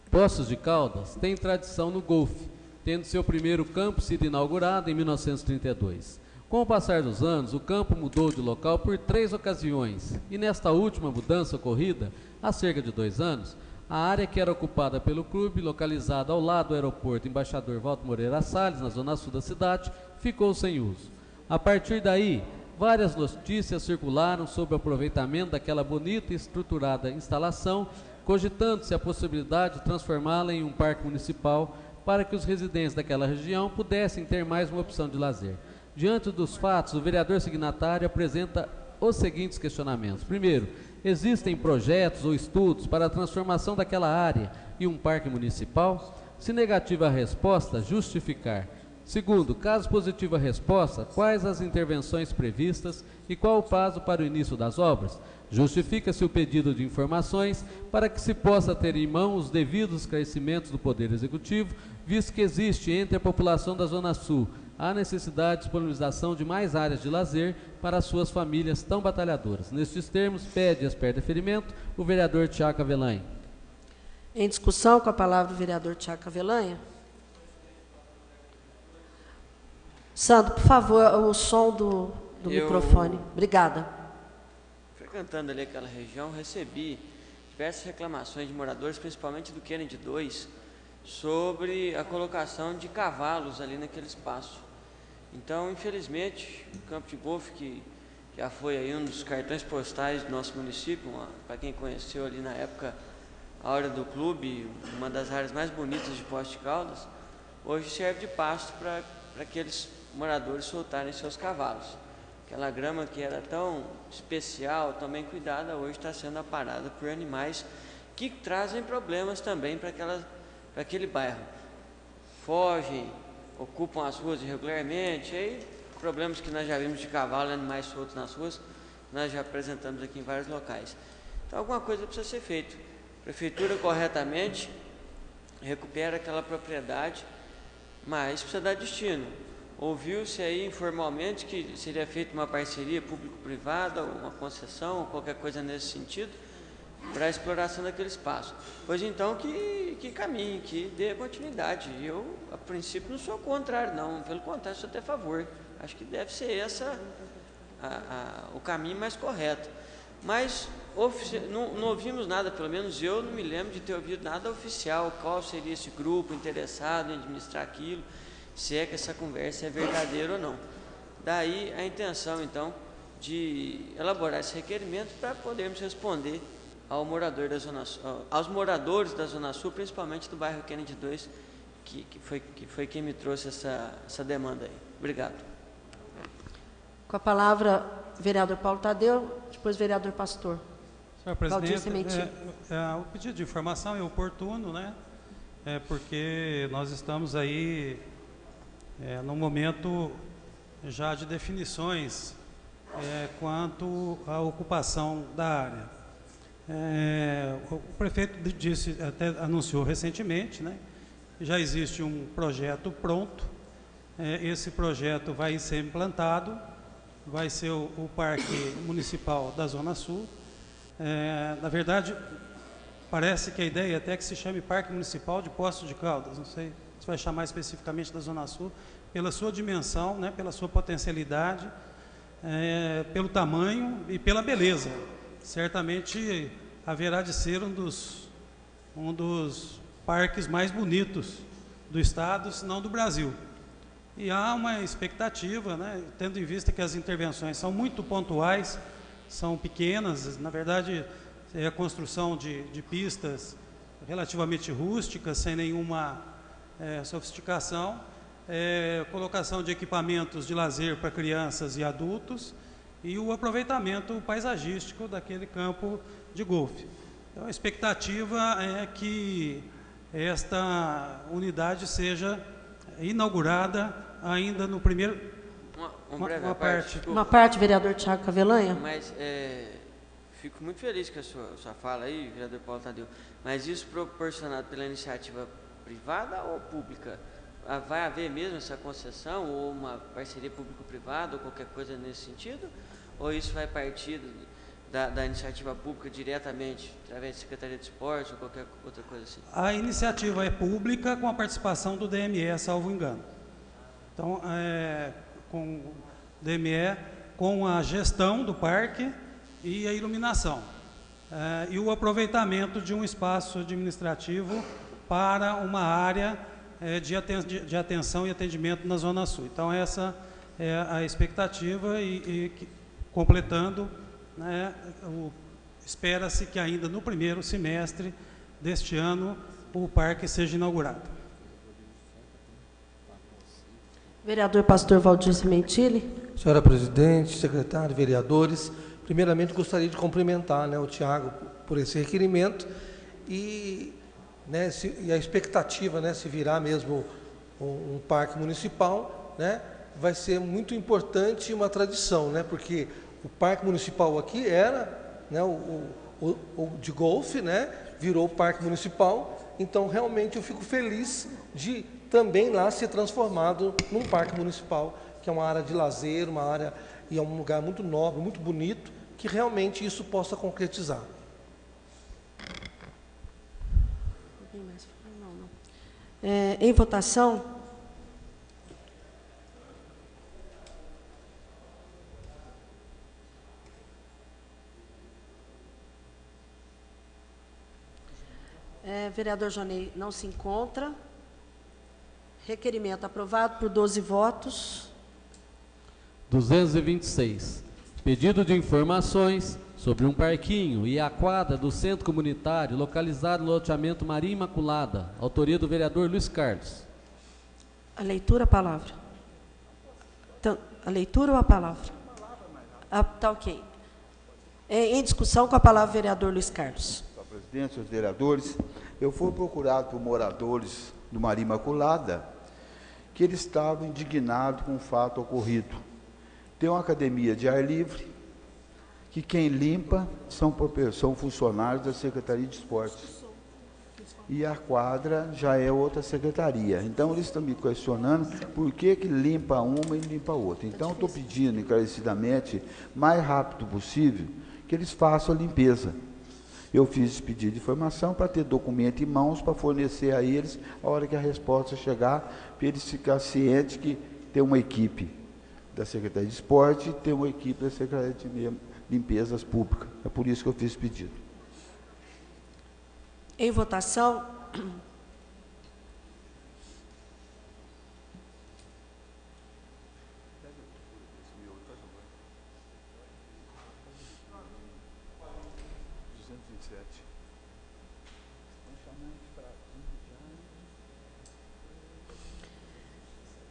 Poços de Caldas tem tradição no golfe, tendo seu primeiro campo sido inaugurado em 1932. Com o passar dos anos, o campo mudou de local por 3 ocasiões, e nesta última mudança ocorrida, há cerca de 2 anos, a área que era ocupada pelo clube, localizada ao lado do aeroporto Embaixador Walter Moreira Salles, na zona sul da cidade, ficou sem uso. A partir daí, várias notícias circularam sobre o aproveitamento daquela bonita e estruturada instalação, cogitando-se a possibilidade de transformá-la em um parque municipal para que os residentes daquela região pudessem ter mais uma opção de lazer. Diante dos fatos, o vereador signatário apresenta os seguintes questionamentos. Primeiro, existem projetos ou estudos para a transformação daquela área em um parque municipal? Se negativa a resposta, justificar. Segundo, caso positiva a resposta, quais as intervenções previstas e qual o prazo para o início das obras? Justifica-se o pedido de informações para que se possa ter em mão os devidos esclarecimentos do Poder Executivo, visto que existe entre a população da Zona Sul há necessidade de disponibilização de mais áreas de lazer para as suas famílias tão batalhadoras. Nestes termos, pede e espera deferimento o vereador Tiago Avelanha. Em discussão, com a palavra o vereador Tiago Avelanha. Sandro, por favor, o som do microfone. Obrigada. Frequentando ali aquela região, recebi diversas reclamações de moradores, principalmente do Kennedy 2, sobre a colocação de cavalos ali naquele espaço. Então, infelizmente, o campo de golfe, que já foi aí um dos cartões postais do nosso município, para quem conheceu ali na época a hora do clube, uma das áreas mais bonitas de Poços de Caldas, hoje serve de pasto para aqueles moradores soltarem seus cavalos. Aquela grama que era tão especial, tão bem cuidada, hoje está sendo aparada por animais que trazem problemas também para aquele bairro. Fogem, ocupam as ruas irregularmente, aí problemas que nós já vimos de cavalo e animais soltos nas ruas, nós já apresentamos aqui em vários locais. Então alguma coisa precisa ser feita. A prefeitura corretamente recupera aquela propriedade, mas precisa dar destino. Ouviu-se aí informalmente que seria feita uma parceria público-privada, uma concessão, ou qualquer coisa nesse sentido, para a exploração daquele espaço. Pois então que caminhe, que dê continuidade. Eu, a princípio, não sou contrário, não. Pelo contrário, sou até a favor. Acho que deve ser essa o caminho mais correto. Mas não ouvimos nada, pelo menos eu não me lembro de ter ouvido nada oficial, qual seria esse grupo interessado em administrar aquilo, se é que essa conversa é verdadeira ou não. Daí a intenção, então, de elaborar esse requerimento para podermos responder aos moradores da Zona Sul, principalmente do bairro Kennedy 2, que foi quem me trouxe essa demanda aí. Obrigado. Com a palavra, vereador Paulo Tadeu, depois vereador Pastor. Senhor presidente, o pedido de informação é oportuno, né? Porque nós estamos aí num momento já de definições quanto à ocupação da área. O prefeito disse, até anunciou recentemente, né? Já existe um projeto pronto. Esse projeto vai ser implantado, vai ser o Parque Municipal da Zona Sul. Na verdade, parece que a ideia é até que se chame Parque Municipal de Poços de Caldas, não sei se vai chamar especificamente da Zona Sul, pela sua dimensão, né, pela sua potencialidade, pelo tamanho e pela beleza. Certamente haverá de ser um dos parques mais bonitos do estado, se não do Brasil. E há uma expectativa, né, tendo em vista que as intervenções são muito pontuais, são pequenas, na verdade é a construção de pistas relativamente rústicas, sem nenhuma sofisticação, colocação de equipamentos de lazer para crianças e adultos e o aproveitamento paisagístico daquele campo de golfe. Então a expectativa é que esta unidade seja inaugurada ainda no primeiro... Uma parte, vereador Tiago Avelanha. Mas fico muito feliz com a sua fala aí, vereador Paulo Tadeu, mas isso proporcionado pela iniciativa privada ou pública? Vai haver mesmo essa concessão ou uma parceria público-privada ou qualquer coisa nesse sentido? Ou isso vai partir da iniciativa pública diretamente, através da Secretaria de Esporte ou qualquer outra coisa assim? A iniciativa é pública com a participação do DME, salvo engano. Então, com o DME, com a gestão do parque e a iluminação. E o aproveitamento de um espaço administrativo para uma área de atenção e atendimento na Zona Sul. Então, essa é a expectativa completando, né, espera-se que ainda no primeiro semestre deste ano o parque seja inaugurado. Vereador Pastor Valdir Sementili. Senhora presidente, secretário, vereadores, primeiramente gostaria de cumprimentar, né, o Tiago por esse requerimento e, né, e a expectativa, né, se virá mesmo um parque municipal, né, vai ser muito importante, uma tradição, né, porque o parque municipal aqui era, né, o de golfe, né, virou o parque municipal. Então realmente eu fico feliz de também lá ser transformado num parque municipal, que é uma área de lazer, uma área e é um lugar muito nobre, muito bonito, que realmente isso possa concretizar. Em votação. Vereador Jonei não se encontra. Requerimento aprovado por 12 votos. 226. Pedido de informações sobre um parquinho e a quadra do centro comunitário localizado no loteamento Maria Imaculada. Autoria do vereador Luiz Carlos. A leitura, a palavra. Então, a leitura ou a palavra? Tá ok. Em discussão, com a palavra o vereador Luiz Carlos. Senhor presidente, senhores vereadores, eu fui procurado por moradores do Maria Imaculada que eles estavam indignados com o fato ocorrido. Tem uma academia de ar livre, que quem limpa são funcionários da Secretaria de Esportes. E a quadra já é outra secretaria. Então, eles estão me questionando por que limpa uma e limpa outra. Então, estou pedindo encarecidamente, mais rápido possível, que eles façam a limpeza. Eu fiz esse pedido de informação para ter documento em mãos para fornecer a eles a hora que a resposta chegar, para eles ficarem cientes que tem uma equipe da Secretaria de Esporte e tem uma equipe da Secretaria de Limpezas Públicas. É por isso que eu fiz esse pedido. Em votação.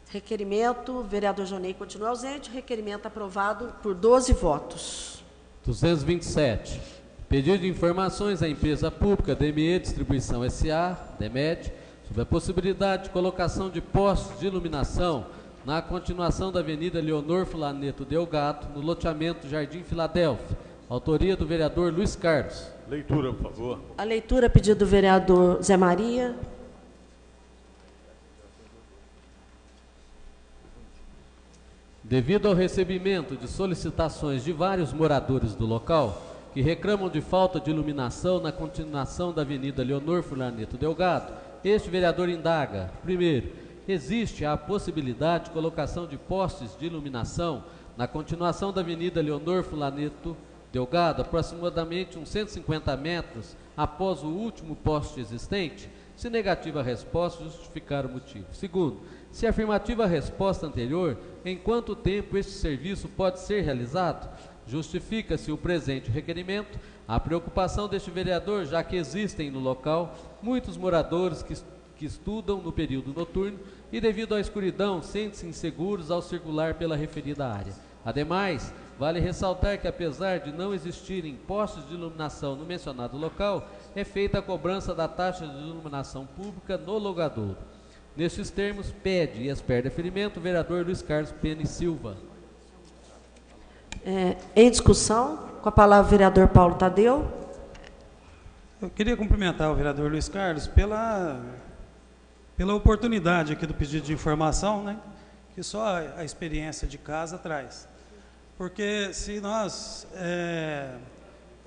Requerimento, vereador Jonei continua ausente. Requerimento aprovado por 12 votos. 227. Pedido de informações à empresa pública DME Distribuição S.A., DEMED, sobre a possibilidade de colocação de postes de iluminação na continuação da Avenida Leonor Fulaneto Delgado, no loteamento Jardim Filadélfia. Autoria do vereador Luiz Carlos. Leitura, por favor. A leitura, pedido do vereador Zé Maria. Devido ao recebimento de solicitações de vários moradores do local, que reclamam de falta de iluminação na continuação da Avenida Leonor Fulaneto Delgado, este vereador indaga: primeiro, existe a possibilidade de colocação de postes de iluminação na continuação da Avenida Leonor Fulaneto Delgado, aproximadamente uns 150 metros após o último poste existente? Se negativa a resposta, justificar o motivo. Segundo, se afirmativa a resposta anterior, em quanto tempo este serviço pode ser realizado? Justifica-se o presente requerimento a preocupação deste vereador, já que existem no local muitos moradores que estudam no período noturno e, devido à escuridão, sentem-se inseguros ao circular pela referida área. Ademais, vale ressaltar que, apesar de não existirem postes de iluminação no mencionado local, é feita a cobrança da taxa de iluminação pública no logadouro. Nestes termos, pede e espera deferimento o vereador Luiz Carlos Pena e Silva. Em discussão, com a palavra o vereador Paulo Tadeu. Eu queria cumprimentar o vereador Luiz Carlos pela oportunidade aqui do pedido de informação, né, que só a experiência de casa traz. Porque se nós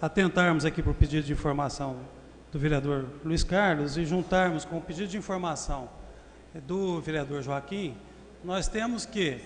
atentarmos aqui para o pedido de informação do vereador Luiz Carlos e juntarmos com o pedido de informação do vereador Joaquim, nós temos que,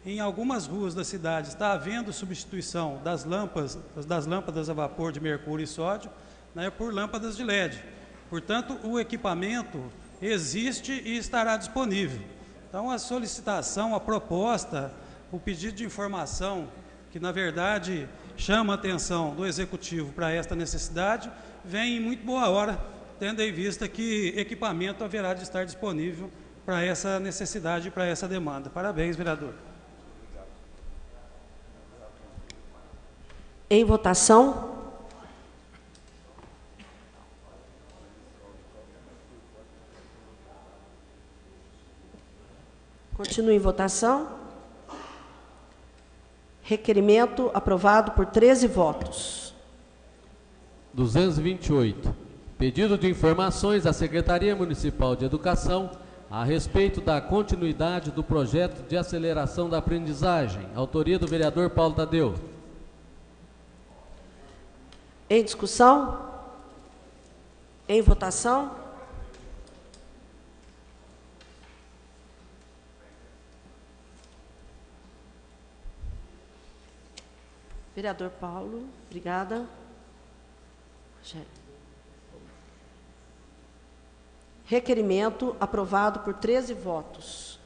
em algumas ruas da cidade, está havendo substituição das lâmpadas a vapor de mercúrio e sódio, né, por lâmpadas de LED. Portanto, o equipamento existe e estará disponível. Então, a solicitação, a proposta, o pedido de informação, que na verdade chama a atenção do Executivo para esta necessidade, vem em muito boa hora, tendo em vista que equipamento haverá de estar disponível para essa necessidade, para essa demanda. Parabéns, vereador. Em votação. Continua em votação. Requerimento aprovado por 13 votos. 228. Pedido de informações à Secretaria Municipal de Educação a respeito da continuidade do projeto de aceleração da aprendizagem. Autoria do vereador Paulo Tadeu. Em discussão? Em votação? Vereador Paulo, obrigada. Requerimento aprovado por 13 votos.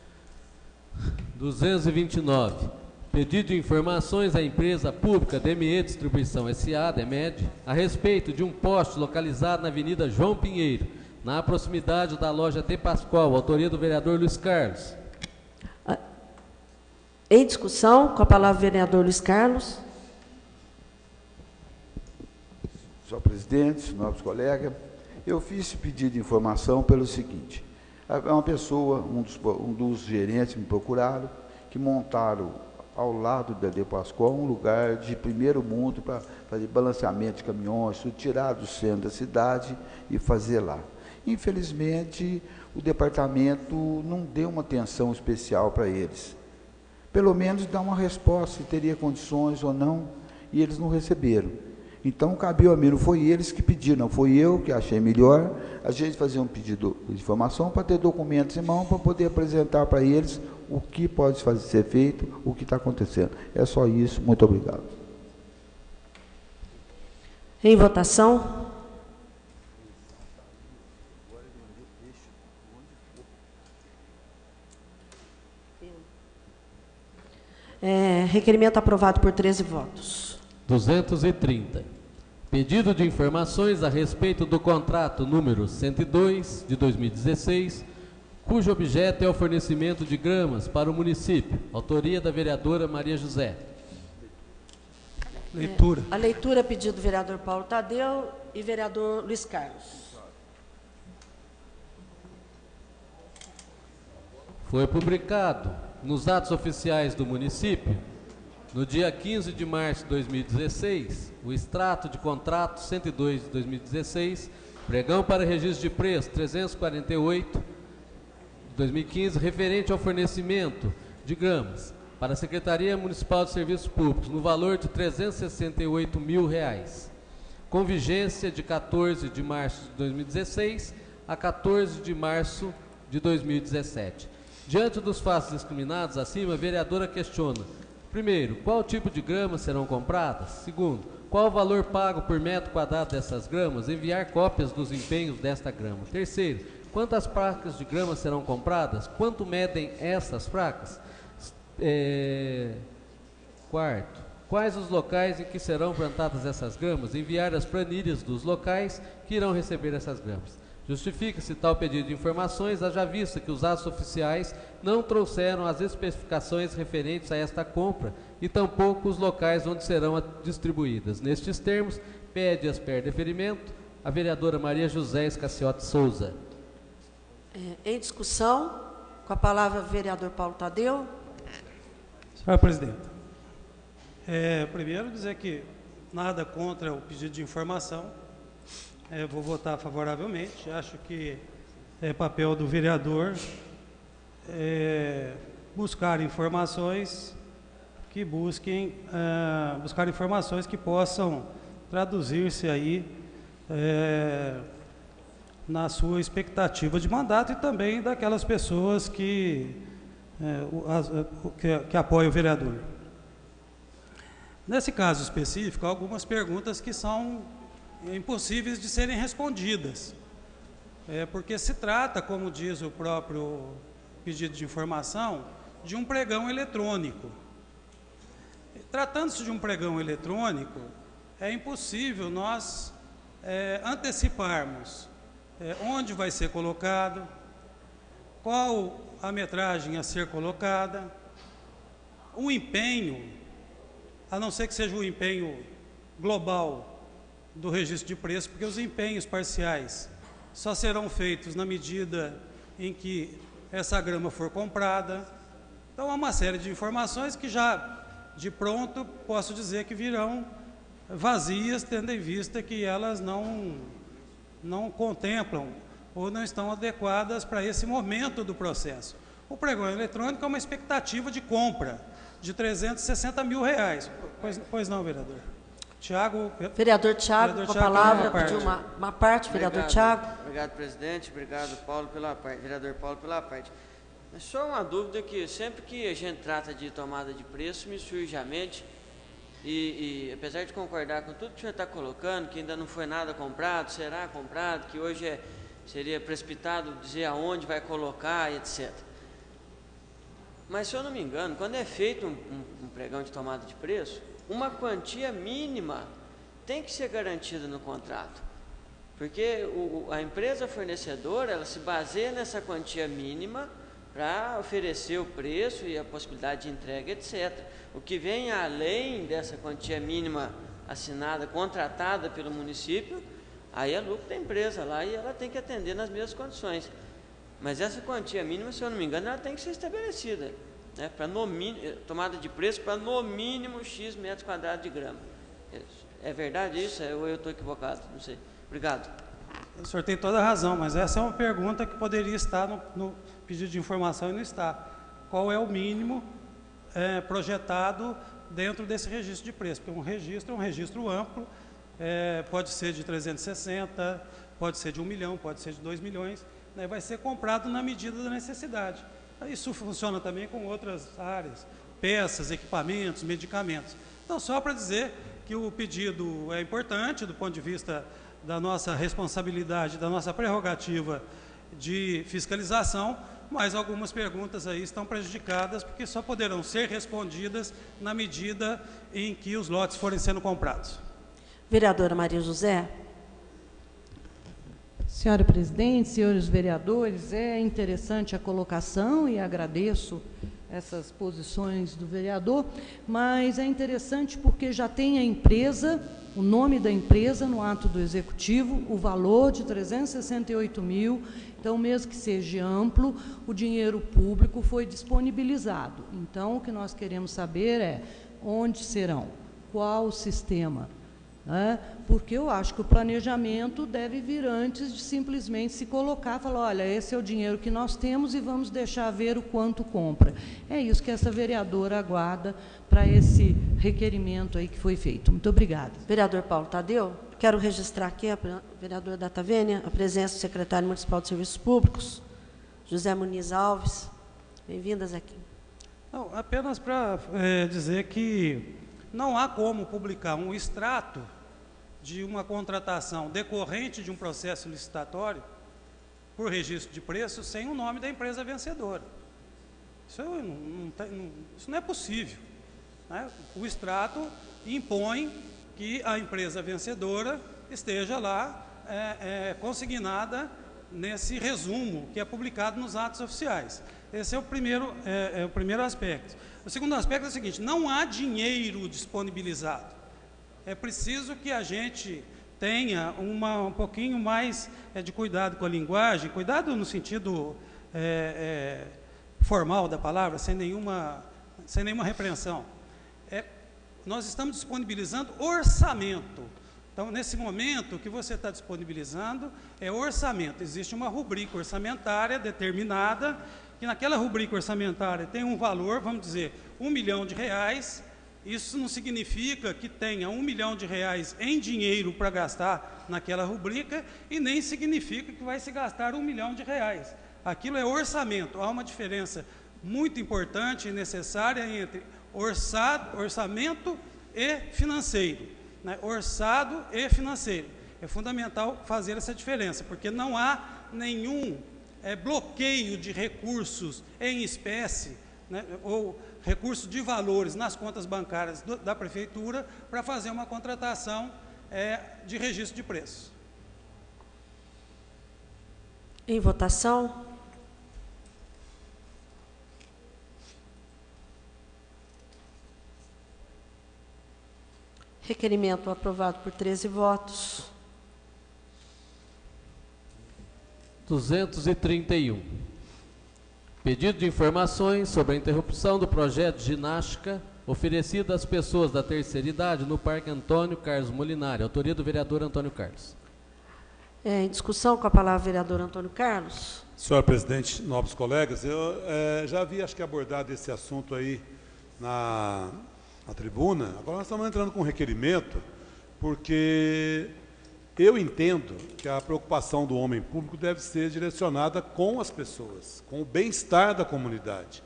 229. Pedido de informações à empresa pública DME Distribuição S.A., DEMED, a respeito de um poste localizado na Avenida João Pinheiro, na proximidade da loja De Pascoal. Autoria do vereador Luiz Carlos. Em discussão, com a palavra o vereador Luiz Carlos. Senhor presidente, nobres colegas, eu fiz esse pedido de informação pelo seguinte: uma pessoa, um dos gerentes me procuraram, que montaram ao lado da De Pascoal um lugar de primeiro mundo para fazer balanceamento de caminhões, tirar do centro da cidade e fazer lá. Infelizmente, o departamento não deu uma atenção especial para eles. Pelo menos dar uma resposta, se teria condições ou não, e eles não receberam. Então, cabia a mim, não foi eles que pediram, não foi eu que achei melhor a gente fazer um pedido de informação para ter documentos em mão, para poder apresentar para eles o que pode ser feito, o que está acontecendo. É só isso, muito obrigado. Em votação. Requerimento aprovado por 13 votos. 230. Pedido de informações a respeito do contrato número 102 de 2016, cujo objeto é o fornecimento de gramas para o município. Autoria da vereadora Maria José. Leitura. A leitura, pedido do vereador Paulo Tadeu e vereador Luiz Carlos. Foi publicado nos atos oficiais do município, no dia 15 de março de 2016, o extrato de contrato 102 de 2016, pregão para registro de preço 348 de 2015, referente ao fornecimento de gramas para a Secretaria Municipal de Serviços Públicos, no valor de R$ 368 mil, com vigência de 14 de março de 2016 a 14 de março de 2017. Diante dos fatos discriminados acima, a vereadora questiona: primeiro, qual tipo de gramas serão compradas? Segundo, qual o valor pago por metro quadrado dessas gramas? Enviar cópias dos empenhos desta grama. Terceiro, quantas placas de grama serão compradas? Quanto medem essas placas? Quarto, quais os locais em que serão plantadas essas gramas? Enviar as planilhas dos locais que irão receber essas gramas. Justifica-se tal pedido de informações, haja vista que os atos oficiais não trouxeram as especificações referentes a esta compra e tampouco os locais onde serão distribuídas. Nestes termos, pede-as per deferimento a vereadora Maria José Escaciotti Souza. Em discussão, com a palavra o vereador Paulo Tadeu. Senhora presidenta, primeiro dizer que nada contra o pedido de informação. Vou votar favoravelmente. Acho que é papel do vereador buscar informações que buscar informações que possam traduzir-se aí na sua expectativa de mandato e também daquelas pessoas que apoiam o vereador. Nesse caso específico, há algumas perguntas que são impossíveis de serem respondidas, porque se trata, como diz o próprio pedido de informação, de um pregão eletrônico. Tratando-se de um pregão eletrônico, é impossível nós anteciparmos onde vai ser colocado, qual a metragem a ser colocada, o empenho, a não ser que seja o empenho global do registro de preço, porque os empenhos parciais só serão feitos na medida em que essa grama for comprada. Então, há uma série de informações que já, de pronto, posso dizer que virão vazias, tendo em vista que elas não contemplam ou não estão adequadas para esse momento do processo. O pregão eletrônico é uma expectativa de compra de R$360 mil. Pois não, vereador? Tiago. Vereador Tiago, com a palavra, pediu uma parte, vereador Tiago. Obrigado, presidente. Obrigado, Paulo, pela parte. Vereador Paulo, pela parte. Mas só uma dúvida que sempre que a gente trata de tomada de preço, me surge à mente, e apesar de concordar com tudo que o senhor está colocando, que ainda não foi nada comprado, será comprado, que hoje seria precipitado dizer aonde vai colocar, etc. Mas, se eu não me engano, quando é feito um pregão de tomada de preço, uma quantia mínima tem que ser garantida no contrato. Porque a empresa fornecedora, ela se baseia nessa quantia mínima para oferecer o preço e a possibilidade de entrega, etc. O que vem além dessa quantia mínima assinada, contratada pelo município, aí é lucro da empresa lá e ela tem que atender nas mesmas condições. Mas essa quantia mínima, se eu não me engano, ela tem que ser estabelecida, né, para tomada de preço para no mínimo X metros quadrados de grama. É verdade isso? Ou eu estou equivocado? Não sei. Obrigado. O senhor tem toda a razão, mas essa é uma pergunta que poderia estar no pedido de informação e não está. Qual é o mínimo projetado dentro desse registro de preço? Porque um registro amplo, pode ser de 360, pode ser de 1 milhão, pode ser de 2 milhões, né, vai ser comprado na medida da necessidade. Isso funciona também com outras áreas, peças, equipamentos, medicamentos. Então, só para dizer que o pedido é importante do ponto de vista da nossa responsabilidade, da nossa prerrogativa de fiscalização, mas algumas perguntas aí estão prejudicadas porque só poderão ser respondidas na medida em que os lotes forem sendo comprados. Vereadora Maria José. Senhora presidente, senhores vereadores, é interessante a colocação e agradeço essas posições do vereador, mas é interessante porque já tem a empresa, o nome da empresa no ato do executivo, o valor de 368 mil, então mesmo que seja amplo, o dinheiro público foi disponibilizado. Então o que nós queremos saber é onde serão, qual o sistema, né? Porque eu acho que o planejamento deve vir antes de simplesmente se colocar, falar, olha, esse é o dinheiro que nós temos e vamos deixar ver o quanto compra. É isso que essa vereadora aguarda para esse requerimento aí que foi feito. Muito obrigada. Vereador Paulo Tadeu, quero registrar aqui, a vereadora Data Vênia, a presença do secretário municipal de Serviços Públicos, José Muniz Alves. Bem-vindas aqui. Não, apenas para dizer que não há como publicar um extrato de uma contratação decorrente de um processo licitatório por registro de preço sem o nome da empresa vencedora. Isso não é possível, né? O extrato impõe que a empresa vencedora esteja lá consignada nesse resumo que é publicado nos atos oficiais. Esse é o primeiro aspecto. O segundo aspecto é o seguinte: não há dinheiro disponibilizado. É preciso que a gente tenha um pouquinho mais de cuidado com a linguagem, cuidado no sentido formal da palavra, sem nenhuma repreensão. Nós estamos disponibilizando orçamento. Então, nesse momento, o que você está disponibilizando é orçamento. Existe uma rubrica orçamentária determinada, que naquela rubrica orçamentária tem um valor, vamos dizer, R$1 milhão. Isso não significa que tenha R$1 milhão em dinheiro para gastar naquela rubrica e nem significa que vai se gastar R$1 milhão. Aquilo é orçamento. Há uma diferença muito importante e necessária entre orçamento e financeiro, né? Orçado e financeiro. É fundamental fazer essa diferença, porque não há nenhum bloqueio de recursos em espécie, né, ou recursos de valores nas contas bancárias da prefeitura para fazer uma contratação de registro de preços. Em votação. Requerimento aprovado por 13 votos. 231. Pedido de informações sobre a interrupção do projeto de ginástica oferecido às pessoas da terceira idade no Parque Antônio Carlos Molinari. Autoria do vereador Antônio Carlos. Em discussão, com a palavra o vereador Antônio Carlos. Senhor presidente, nobres colegas, eu já havia, acho que, abordado esse assunto aí na tribuna. Agora nós estamos entrando com um requerimento, porque eu entendo que a preocupação do homem público deve ser direcionada com as pessoas, com o bem-estar da comunidade.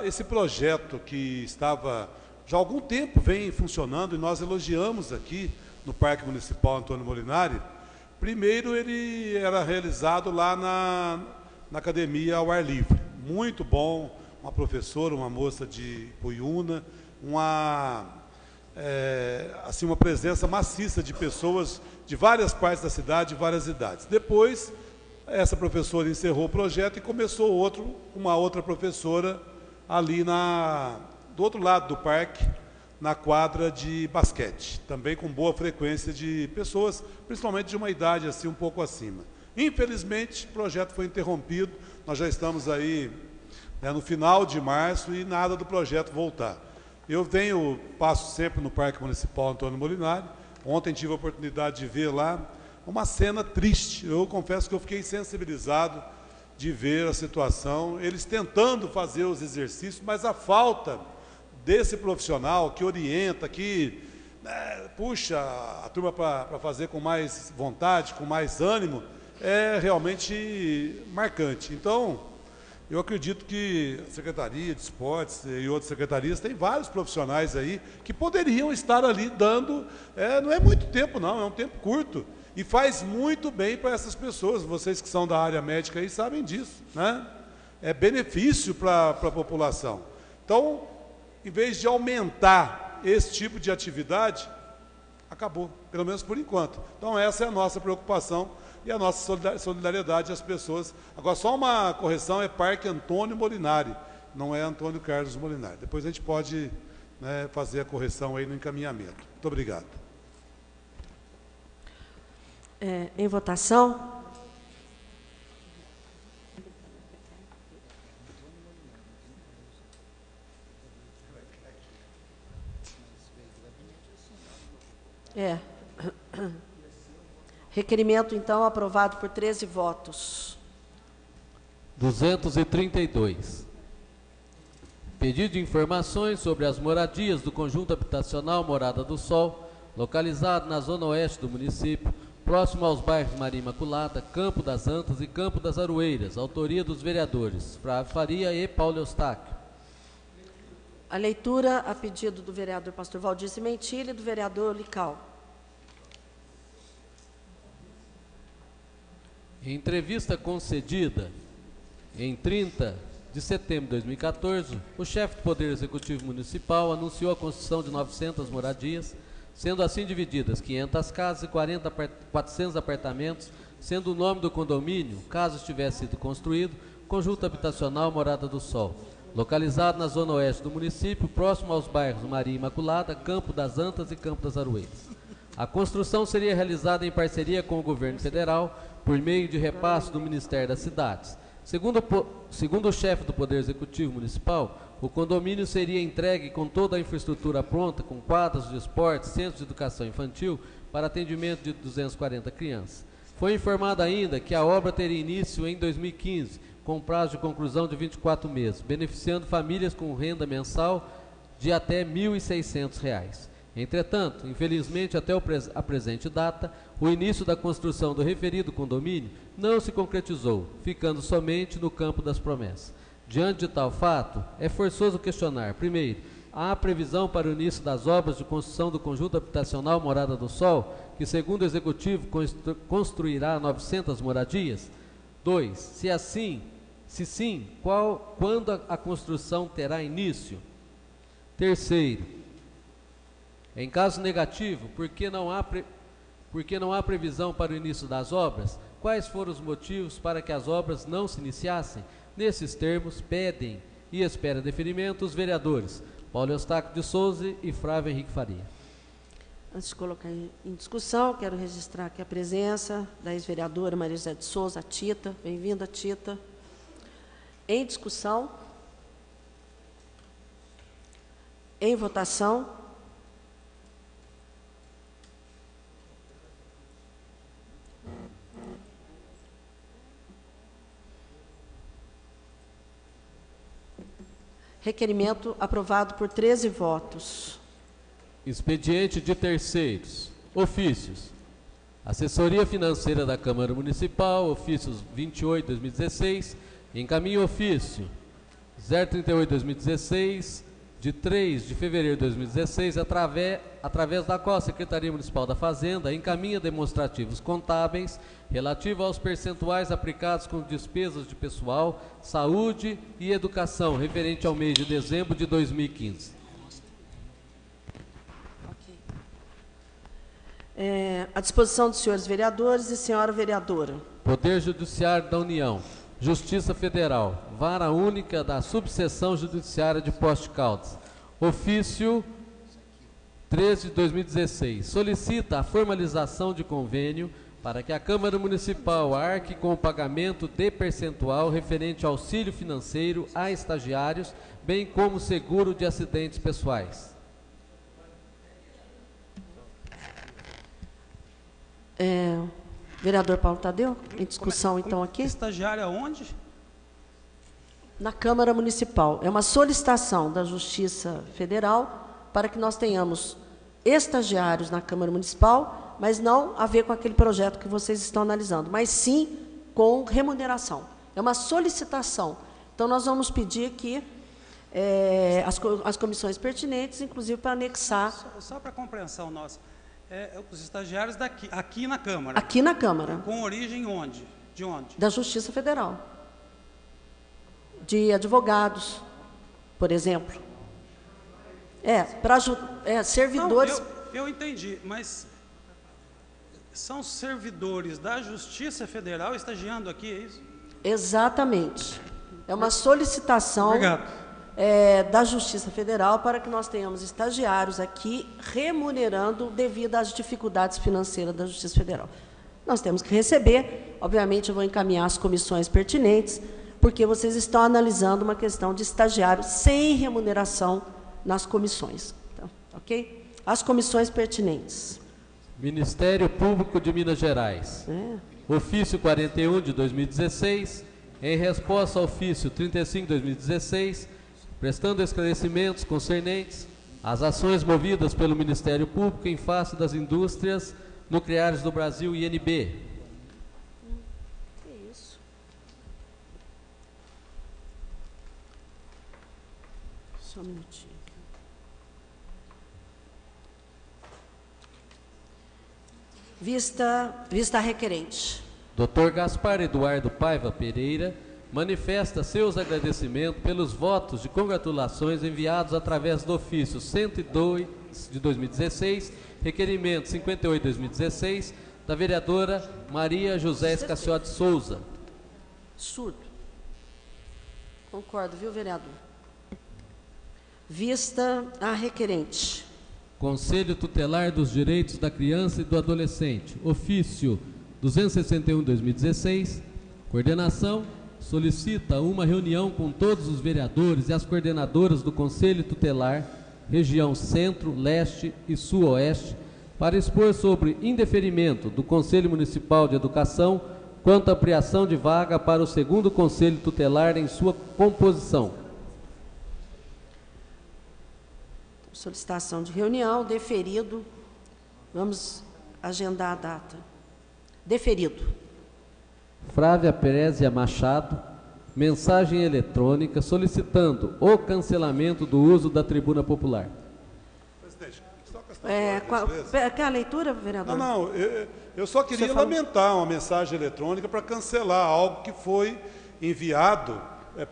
Esse projeto que estava já há algum tempo vem funcionando, e nós elogiamos aqui no Parque Municipal Antônio Molinari. Primeiro, ele era realizado lá na academia ao ar livre. Muito bom, uma professora, uma moça de Puiúna, uma presença maciça de pessoas de várias partes da cidade, de várias idades. Depois, essa professora encerrou o projeto e começou uma outra professora ali do outro lado do parque, na quadra de basquete, também com boa frequência de pessoas, principalmente de uma idade assim um pouco acima. Infelizmente, o projeto foi interrompido, nós já estamos aí no final de março e nada do projeto voltar. Eu passo sempre no Parque Municipal Antônio Molinari. Ontem tive a oportunidade de ver lá uma cena triste. Eu confesso que eu fiquei sensibilizado de ver a situação, eles tentando fazer os exercícios, mas a falta desse profissional que orienta, que puxa a turma para fazer com mais vontade, com mais ânimo, é realmente marcante. Então, eu acredito que a Secretaria de Esportes e outras secretarias têm vários profissionais aí que poderiam estar ali dando, não é muito tempo não, é um tempo curto, e faz muito bem para essas pessoas. Vocês que são da área médica aí sabem disso, né? É benefício para a população. Então, em vez de aumentar esse tipo de atividade, acabou, pelo menos por enquanto. Então, essa é a nossa preocupação e a nossa solidariedade às pessoas. Agora, só uma correção, é Parque Antônio Molinari, não é Antônio Carlos Molinari. Depois a gente pode fazer a correção aí no encaminhamento. Muito obrigado. Em votação. Requerimento, então, aprovado por 13 votos. 232. Pedido de informações sobre as moradias do conjunto habitacional Morada do Sol, localizado na zona oeste do município, próximo aos bairros Maria Imaculada, Campo das Antas e Campo das Aroeiras, autoria dos vereadores Flávio Faria e Paulo Eustáquio. A leitura a pedido do vereador pastor Valdir Cimentilli e do vereador Lical. Em entrevista concedida em 30 de setembro de 2014, o chefe do Poder Executivo Municipal anunciou a construção de 900 moradias, sendo assim divididas 500 casas e 400 apartamentos, sendo o nome do condomínio, caso tivesse sido construído, Conjunto Habitacional Morada do Sol, localizado na zona oeste do município, próximo aos bairros Maria Imaculada, Campo das Antas e Campo das Aroeiras. A construção seria realizada em parceria com o governo federal, por meio de repasse do Ministério das Cidades. Segundo o chefe do Poder Executivo Municipal, o condomínio seria entregue com toda a infraestrutura pronta, com quadras de esporte, centros de educação infantil, para atendimento de 240 crianças. Foi informado ainda que a obra teria início em 2015, com prazo de conclusão de 24 meses, beneficiando famílias com renda mensal de até R$ 1.600. Entretanto, infelizmente, até a presente data, o início da construção do referido condomínio não se concretizou, ficando somente no campo das promessas. Diante de tal fato, é forçoso questionar, primeiro, há previsão para o início das obras de construção do conjunto habitacional Morada do Sol, que, segundo o Executivo, construirá 900 moradias? 2. Se sim, quando a construção terá início? Terceiro, em caso negativo, por que não há previsão para o início das obras? Quais foram os motivos para que as obras não se iniciassem? Nesses termos, pedem e esperam deferimento os vereadores Paulo Eustáquio de Souza e Flávio Henrique Faria. Antes de colocar em discussão, quero registrar aqui a presença da ex-vereadora Maria José de Souza, a Tita. Bem-vinda, Tita. Em discussão. Em votação. Requerimento aprovado por 13 votos. Expediente de terceiros. Ofícios. Assessoria Financeira da Câmara Municipal, ofícios 28/2016, encaminha ofício 038/2016, de 3 de fevereiro de 2016, através da qual a Secretaria Municipal da Fazenda encaminha demonstrativos contábeis relativos aos percentuais aplicados com despesas de pessoal, saúde e educação, referente ao mês de dezembro de 2015. À disposição dos senhores vereadores e senhora vereadora. Poder Judiciário da União, Justiça Federal, Vara Única da Subseção Judiciária de Poste Caldas, ofício 13 de 2016, solicita a formalização de convênio para que a Câmara Municipal arque com o pagamento de percentual referente ao auxílio financeiro a estagiários, bem como seguro de acidentes pessoais. Vereador Paulo Tadeu, em discussão então aqui. Estagiário aonde? Na Câmara Municipal. É uma solicitação da Justiça Federal para que nós tenhamos estagiários na Câmara Municipal, mas não a ver com aquele projeto que vocês estão analisando, mas sim com remuneração. É uma solicitação. Então, nós vamos pedir aqui as comissões pertinentes, inclusive para anexar. Só para compreensão nossa. Os estagiários aqui na Câmara. Aqui na Câmara. Com origem onde? De onde? Da Justiça Federal. De advogados, por exemplo. Para servidores. Não, eu entendi, mas são servidores da Justiça Federal estagiando aqui, é isso? Exatamente. É uma solicitação. Obrigado. Da Justiça Federal para que nós tenhamos estagiários aqui remunerando devido às dificuldades financeiras da Justiça Federal. Nós temos que receber, obviamente eu vou encaminhar as comissões pertinentes, porque vocês estão analisando uma questão de estagiários sem remuneração nas comissões. Então, ok? As comissões pertinentes. Ministério Público de Minas Gerais. Ofício 41 de 2016, em resposta ao ofício 35 de 2016, prestando esclarecimentos concernentes às ações movidas pelo Ministério Público em face das indústrias nucleares do Brasil, INB. Que isso? Só um minutinho. Vista a requerente. Dr. Gaspar Eduardo Paiva Pereira manifesta seus agradecimentos pelos votos de congratulações enviados através do ofício 102 de 2016, requerimento 58 de 2016, da vereadora Maria José Escaciotti Souza. Surdo. Concordo, viu, vereador? Vista a requerente. Conselho Tutelar dos Direitos da Criança e do Adolescente, ofício 261 de 2016, coordenação, solicita uma reunião com todos os vereadores e as coordenadoras do Conselho Tutelar, região Centro, Leste e Sul-Oeste, para expor sobre indeferimento do Conselho Municipal de Educação quanto à ampliação de vaga para o segundo Conselho Tutelar em sua composição. Solicitação de reunião, deferido. Vamos agendar a data. Deferido. Frávia Pérzia Machado, mensagem eletrônica solicitando o cancelamento do uso da tribuna popular. Presidente, só questão quer a leitura, vereador? Não, eu só queria lamentar uma mensagem eletrônica para cancelar algo que foi enviado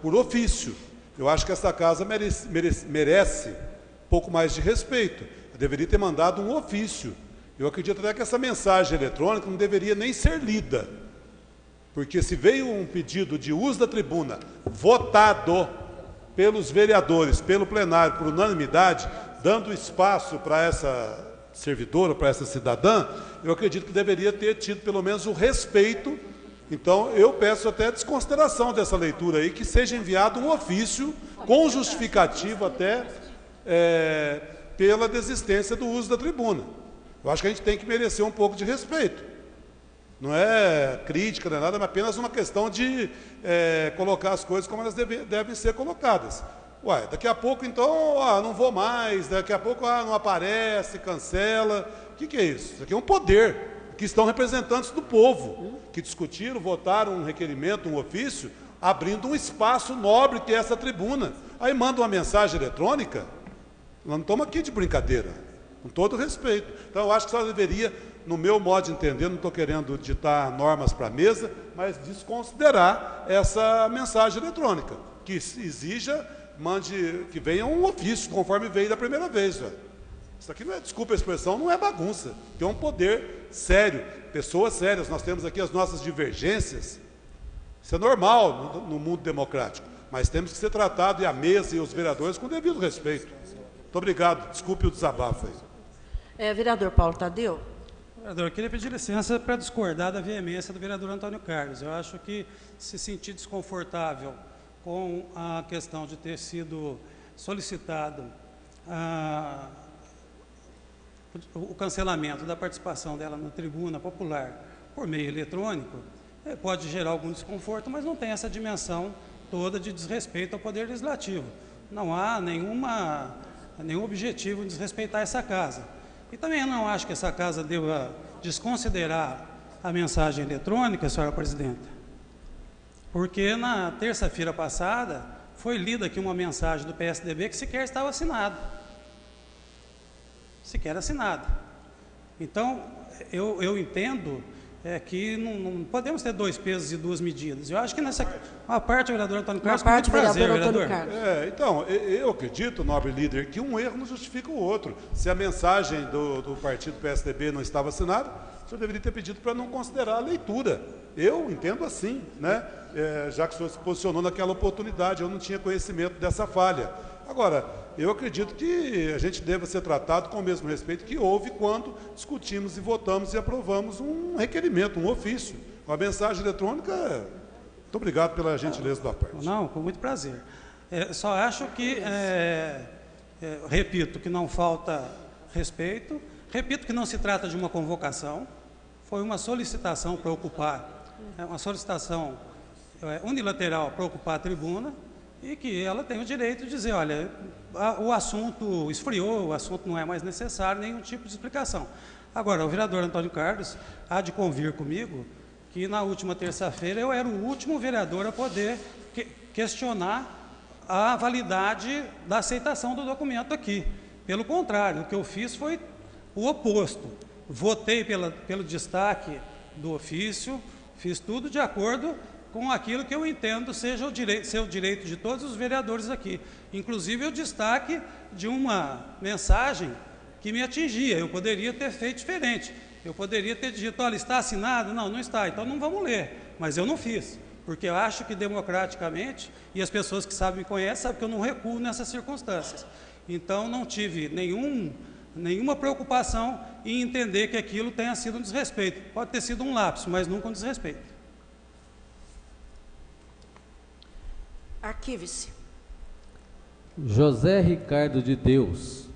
por ofício. Eu acho que essa casa merece um pouco mais de respeito. Eu deveria ter mandado um ofício. Eu acredito até que essa mensagem eletrônica não deveria nem ser lida. Porque se veio um pedido de uso da tribuna votado pelos vereadores, pelo plenário, por unanimidade, dando espaço para essa servidora, para essa cidadã, eu acredito que deveria ter tido pelo menos o respeito. Então, eu peço até desconsideração dessa leitura aí, que seja enviado um ofício com justificativo até pela desistência do uso da tribuna. Eu acho que a gente tem que merecer um pouco de respeito. Não é crítica, não é nada, mas apenas uma questão de colocar as coisas como elas devem ser colocadas. Ué, daqui a pouco, então, não vou mais, daqui a pouco, não aparece, cancela. O que é isso? Isso aqui é um poder, que estão representantes do povo, que discutiram, votaram um requerimento, um ofício, abrindo um espaço nobre que é essa tribuna. Aí manda uma mensagem eletrônica, nós não estamos aqui de brincadeira, com todo respeito. Então, eu acho que a senhora deveria, no meu modo de entender, não estou querendo ditar normas para a mesa, mas desconsiderar essa mensagem eletrônica, que exija, mande, que venha um ofício, conforme veio da primeira vez. Velho. Isso aqui não é, desculpa a expressão, não é bagunça. Tem um poder sério, pessoas sérias. Nós temos aqui as nossas divergências. Isso é normal no mundo democrático, mas temos que ser tratados, e a mesa e os vereadores, com devido respeito. Muito obrigado, desculpe o desabafo aí. Vereador Paulo Tadeu. Vereador, eu queria pedir licença para discordar da veemência do vereador Antônio Carlos. Eu acho que se sentir desconfortável com a questão de ter sido solicitado o cancelamento da participação dela na tribuna popular por meio eletrônico, pode gerar algum desconforto, mas não tem essa dimensão toda de desrespeito ao Poder Legislativo. Não há nenhum objetivo de desrespeitar essa casa. E também eu não acho que essa casa deva desconsiderar a mensagem eletrônica, senhora presidenta, porque na terça-feira passada foi lida aqui uma mensagem do PSDB que sequer estava assinada. Sequer assinada. Então, eu entendo que não podemos ter dois pesos e duas medidas. Eu acho que nessa uma parte, o vereador Antônio Carlos, uma parte, com muito prazer, vereador. Então, eu acredito, nobre líder, que um erro não justifica o outro. Se a mensagem do partido PSDB não estava assinada, o senhor deveria ter pedido para não considerar a leitura. Eu entendo assim, né? Já que o senhor se posicionou naquela oportunidade, eu não tinha conhecimento dessa falha. Agora, eu acredito que a gente deva ser tratado com o mesmo respeito que houve quando discutimos e votamos e aprovamos um requerimento, um ofício. Uma mensagem eletrônica, muito obrigado pela gentileza da parte. Não, com muito prazer. Só acho que, repito, que não falta respeito, repito que não se trata de uma convocação, foi uma solicitação para ocupar, uma solicitação unilateral para ocupar a tribuna, e que ela tem o direito de dizer, olha, o assunto esfriou, o assunto não é mais necessário, nenhum tipo de explicação. Agora, o vereador Antônio Carlos há de convir comigo que na última terça-feira eu era o último vereador a poder questionar a validade da aceitação do documento aqui. Pelo contrário, o que eu fiz foi o oposto. Votei pelo destaque do ofício, fiz tudo de acordo com aquilo que eu entendo ser o direito de todos os vereadores aqui. Inclusive o destaque de uma mensagem que me atingia. Eu poderia ter feito diferente. Eu poderia ter dito, olha, está assinado? Não, não está, então não vamos ler. Mas eu não fiz, porque eu acho que democraticamente, e as pessoas que sabem me conhecem, sabem que eu não recuo nessas circunstâncias. Então não tive nenhuma preocupação em entender que aquilo tenha sido um desrespeito. Pode ter sido um lapso, mas nunca um desrespeito. Arquive-se. José Ricardo de Deus.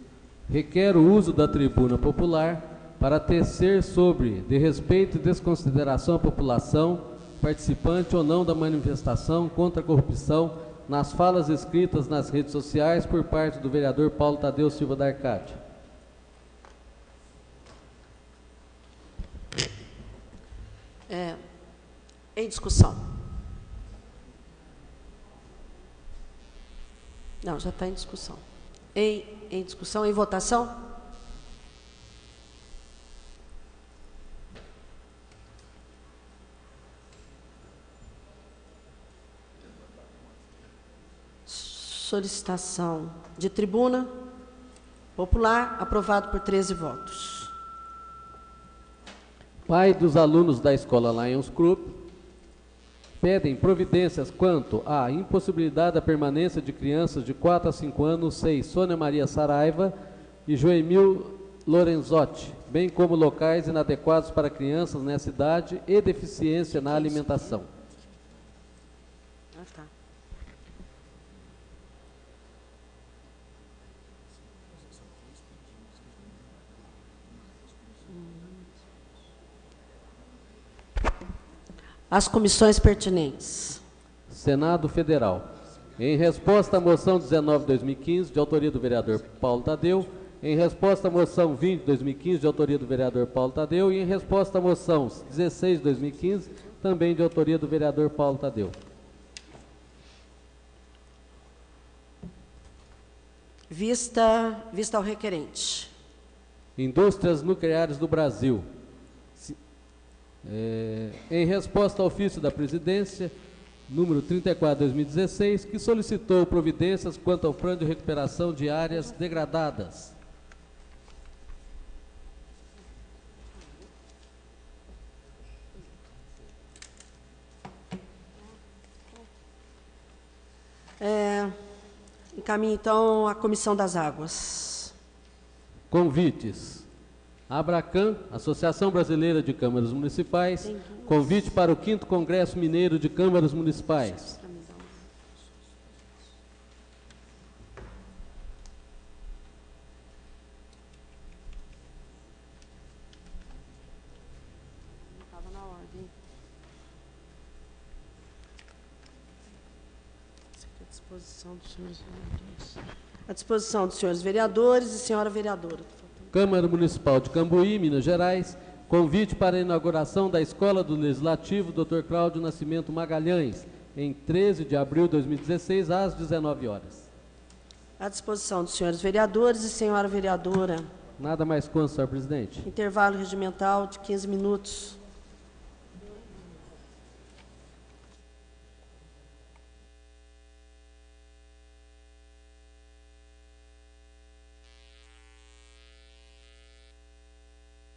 Requer o uso da tribuna popular para tecer sobre de respeito e desconsideração à população, participante ou não da manifestação contra a corrupção, nas falas escritas nas redes sociais por parte do vereador Paulo Tadeu Silva da Arcádia. Em discussão. Não, já está em discussão. Em discussão, em votação? Solicitação de tribuna popular, aprovado por 13 votos. Pai dos alunos da escola Lions Club pedem providências quanto à impossibilidade da permanência de crianças de 4 a 5 anos, 6, Sônia Maria Saraiva e Joemil Lorenzotti, bem como locais inadequados para crianças nessa idade e deficiência na alimentação. Tá. As comissões pertinentes. Senado Federal. Em resposta à moção 19/2015, de autoria do vereador Paulo Tadeu, em resposta à moção 20/2015, de autoria do vereador Paulo Tadeu, e em resposta à moção 16/2015, também de autoria do vereador Paulo Tadeu. Vista ao requerente. Indústrias Nucleares do Brasil. Em resposta ao ofício da presidência, número 34/2016, que solicitou providências quanto ao plano de recuperação de áreas degradadas. Encaminho, então, à Comissão das Águas. Convites. Abracam, Associação Brasileira de Câmaras Municipais, convite para o 5º Congresso Mineiro de Câmaras Municipais. Estava na ordem. À disposição dos senhores vereadores. À disposição dos senhores vereadores e senhora vereadora. Câmara Municipal de Cambuí, Minas Gerais, convite para a inauguração da Escola do Legislativo Dr. Cláudio Nascimento Magalhães, em 13 de abril de 2016, às 19 horas. À disposição dos senhores vereadores e senhora vereadora. Nada mais consta, senhor presidente. Intervalo regimental de 15 minutos.